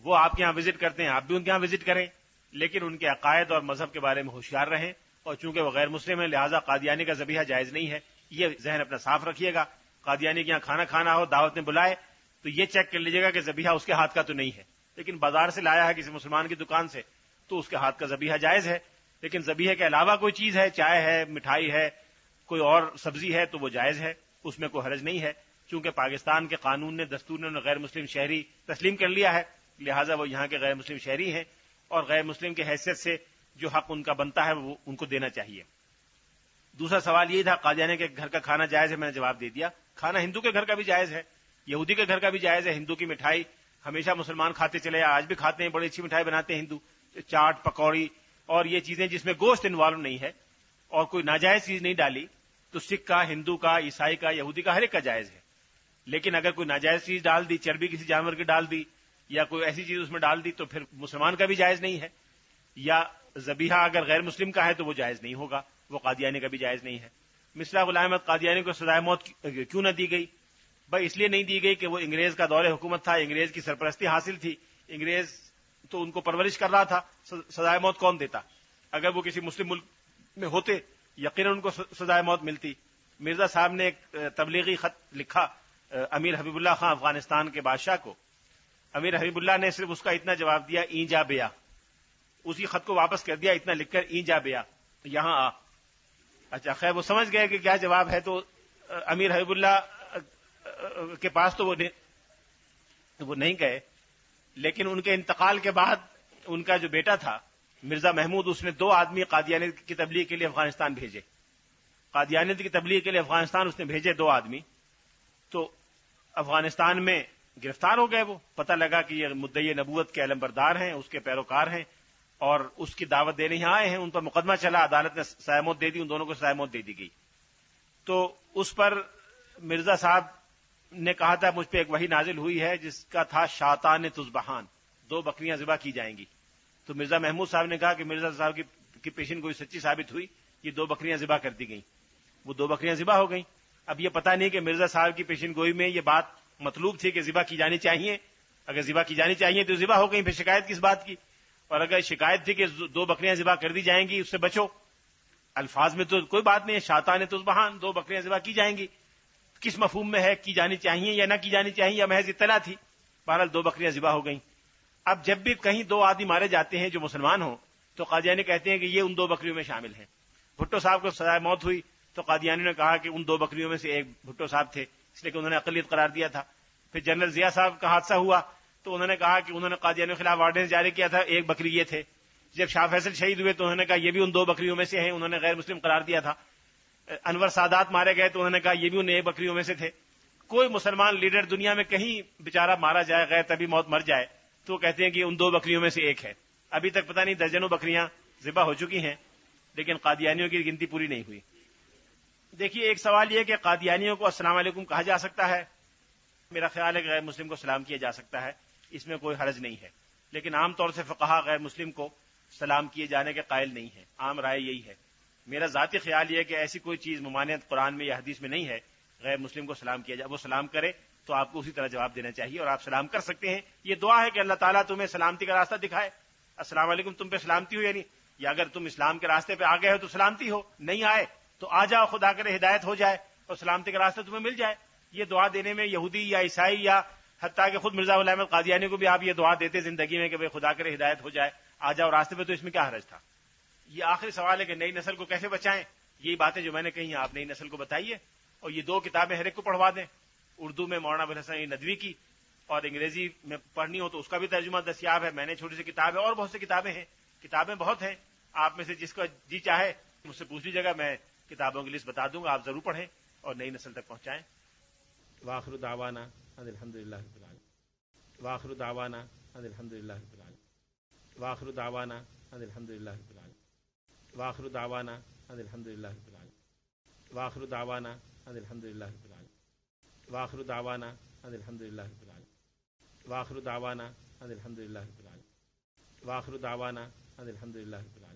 وہ آپ کے یہاں وزٹ کرتے ہیں، آپ بھی ان کے یہاں وزٹ کریں، لیکن ان کے عقائد اور مذہب کے بارے میں ہوشیار رہیں، اور چونکہ وہ غیر مسلم ہیں لہذا قادیانی کا ذبیحہ جائز نہیں ہے، یہ ذہن اپنا صاف رکھیے گا۔ قادیانی کے یہاں کھانا کھانا ہو، دعوت میں بلائے تو یہ چیک کر لیجیے گا کہ ذبیحہ اس کے ہاتھ کا تو نہیں ہے، لیکن بازار سے لایا ہے کسی مسلمان کی دکان سے تو اس کے ہاتھ کا ذبیحہ جائز ہے، لیکن ذبیحے کے علاوہ کوئی چیز ہے، چائے ہے، مٹھائی ہے، کوئی اور سبزی ہے تو وہ جائز ہے، اس میں کوئی حرج نہیں ہے، چونکہ پاکستان کے قانون نے، دستور نے غیر مسلم شہری تسلیم کر لیا ہے، لہٰذا وہ یہاں کے غیر مسلم شہری ہیں، اور غیر مسلم کی حیثیت سے جو حق ان کا بنتا ہے وہ ان کو دینا چاہیے۔ دوسرا سوال یہ تھا قادیانی کے گھر کا کھانا جائز ہے، میں نے جواب دے دیا۔ کھانا ہندو کے گھر کا بھی جائز ہے، یہودی کے گھر کا بھی جائز ہے۔ ہندو کی مٹھائی ہمیشہ مسلمان کھاتے چلے، آج بھی کھاتے ہیں، بڑی اچھی مٹھائی بناتے ہیں ہندو، چاٹ، پکوڑی اور یہ چیزیں جس میں گوشت انوالو نہیں ہے اور کوئی ناجائز چیز نہیں ڈالی، تو سکھ کا، ہندو کا، عیسائی کا، یہودی کا، ہر ایک کا جائز ہے۔ لیکن اگر کوئی ناجائز چیز ڈال دی، چربی کسی جانور کی ڈال دی یا کوئی ایسی چیز اس میں ڈال دی تو پھر مسلمان کا بھی جائز نہیں ہے، یا ذبیحہ اگر غیر مسلم کا ہے تو وہ جائز نہیں ہوگا، وہ قادیانی کا بھی جائز نہیں ہے۔ مصباح غلام احمد قادیانی کو سزائے موت کیوں نہ دی گئی؟ بھائی اس لیے نہیں دی گئی کہ وہ انگریز کا دور حکومت تھا، انگریز کی سرپرستی حاصل تھی، انگریز تو ان کو پرورش کر رہا تھا، سزائے موت کون دیتا؟ اگر وہ کسی مسلم ملک میں ہوتے یقیناً ان کو سزائے موت ملتی۔ مرزا صاحب نے ایک تبلیغی خط لکھا امیر حبیب اللہ خان افغانستان کے بادشاہ کو، امیر حبیب اللہ نے صرف اس کا اتنا جواب دیا، این جا بیا، اسی خط کو واپس کر دیا اتنا لکھ کر، این جا بیا، یہاں آ۔ اچھا خیر وہ سمجھ گئے کہ کیا جواب ہے، تو امیر حبیب اللہ کے پاس تو وہ نہیں گئے، لیکن ان کے انتقال کے بعد ان کا جو بیٹا تھا مرزا محمود، اس نے 2 آدمی قادیانیت کی تبلیغ کے لیے افغانستان بھیجے، قادیانیت کی تبلیغ کے لیے افغانستان اس نے بھیجے 2 آدمی، تو افغانستان میں گرفتار ہو گئے، وہ پتہ لگا کہ یہ مدعی نبوت کے علمبردار ہیں، اس کے پیروکار ہیں اور اس کی دعوت دینے یہاں آئے ہیں، ان پر مقدمہ چلا، عدالت نے سزائے موت دے دی، ان دونوں کو سزائے موت دے دی گئی۔ تو اس پر مرزا صاحب نے کہا تھا مجھ پہ ایک وحی نازل ہوئی ہے جس کا تھا شاطان تذبحان، 2 بکریاں ذبح کی جائیں گی، تو مرزا محمود صاحب نے کہا کہ مرزا صاحب کی پیشن گوئی سچی ثابت ہوئی، یہ 2 بکریاں ذبح کر دی گئیں، وہ 2 بکریاں ذبح ہو گئیں۔ اب یہ پتہ نہیں کہ مرزا صاحب کی پیشن گوئی میں یہ بات مطلوب تھی کہ ذبح کی جانی چاہیے، اگر ذبح کی جانی چاہیے تو ذبح ہو گئی، پھر شکایت کس بات کی؟ اور اگر شکایت تھی کہ 2 بکریاں ذبح کر دی جائیں گی اس سے بچو، الفاظ میں تو کوئی بات نہیں ہے، شاطان تذبحان، 2 بکریاں ذبح کی جائیں گی، کس مفہوم میں ہے، کی جانی چاہیے یا نہ کی جانی چاہیے یا محض اطلاع تھی؟ بہرحال 2 بکریاں ذبح ہو گئیں۔ اب جب بھی کہیں 2 آدمی مارے جاتے ہیں جو مسلمان ہوں تو قادیانی کہتے ہیں کہ یہ ان 2 بکریوں میں شامل ہیں۔ بھٹو صاحب کو سزائے موت ہوئی تو قادیانی نے کہا کہ ان 2 بکریوں میں سے ایک بھٹو صاحب تھے، اس لیے کہ انہوں نے اقلیت قرار دیا تھا۔ پھر جنرل ضیاء صاحب کا حادثہ ہوا تو انہوں نے کہا کہ انہوں نے قادیانیوں کے خلاف آرڈیننس جاری کیا تھا، 1 بکری یہ تھے۔ جب شاہ فیصل شہید ہوئے تو انہوں نے کہا یہ بھی ان 2 بکریوں میں سے ہیں، انہوں نے غیر مسلم قرار دیا تھا۔ انور سادات مارے گئے تو انہوں نے کہا یہ بھی ان 1 بکریوں میں سے تھے۔ کوئی مسلمان لیڈر دنیا میں کہیں بیچارہ مارا جائے، غیر طبی موت مر جائے تو وہ کہتے ہیں کہ ان 2 بکریوں میں سے ایک ہے۔ ابھی تک پتہ نہیں درجنوں بکریاں ذبح ہو چکی ہیں، لیکن قادیانیوں کی گنتی پوری نہیں ہوئی۔ دیکھیے ایک سوال یہ کہ قادیانیوں کو السلام علیکم کہا جا سکتا ہے، میرا خیال ہے کہ غیر مسلم کو سلام کیا جا سکتا ہے، اس میں کوئی حرج نہیں ہے، لیکن عام طور سے فقہا غیر مسلم کو سلام کیے جانے کے قائل نہیں ہیں، عام رائے یہی ہے۔ میرا ذاتی خیال یہ ہے کہ ایسی کوئی چیز ممانعت قرآن میں یا حدیث میں نہیں ہے غیر مسلم کو سلام کیا جائے، وہ سلام کرے تو آپ کو اسی طرح جواب دینا چاہیے اور آپ سلام کر سکتے ہیں۔ یہ دعا ہے کہ اللہ تعالیٰ تمہیں سلامتی کا راستہ دکھائے، السلام علیکم تم پہ سلامتی ہو، یعنی یا اگر تم اسلام کے راستے پہ آ گئے ہو تو سلامتی ہو، نہیں آئے تو آ جاؤ، خدا کرے ہدایت ہو جائے اور سلامتی کا راستہ تمہیں مل جائے۔ یہ دعا دینے میں یہودی یا عیسائی یا حتیٰ کہ خود مرزا غلام احمد قادیانی کو بھی آپ یہ دعا دیتے زندگی میں کہ بھئی خدا کرے ہدایت ہو جائے، آ جاؤ راستے پہ، تو اس میں کیا حرج تھا؟ یہ آخری سوال ہے کہ نئی نسل کو کیسے بچائیں، یہی باتیں جو میں نے کہی ہیں آپ نئی نسل کو بتائیے، اور یہ 2 کتابیں ہر ایک کو پڑھوا دیں، اردو میں مولانا ابوالحسن ندوی کی، اور انگریزی میں پڑھنی ہو تو اس کا بھی ترجمہ دستیاب ہے، میں نے چھوٹی سی کتاب ہے، اور بہت سی کتابیں ہیں، کتابیں بہت ہیں، آپ میں سے جس کو جی چاہے مجھ سے پوچھ لیجیے گا، میں کتابوں کی لسٹ بتا دوں گا، آپ ضرور پڑھیں اور نئی نسل تک پہنچائیں۔ وآخر دعوانا ان الحمدللہ رب العالمین، وآخر دعوانا ان الحمدللہ رب العالمین، وآخر دعوانا ان الحمدللہ رب العالمین، وآخر دعوانا ان الحمدللہ رب العالمین، وآخر دعوانا ان الحمدللہ رب العالمین، وآخر دعوانا ان الحمدللہ رب العالمین، وآخر دعوانا ان الحمدللہ رب العالمین، وآخر دعوانا ان الحمدللہ رب العالمین۔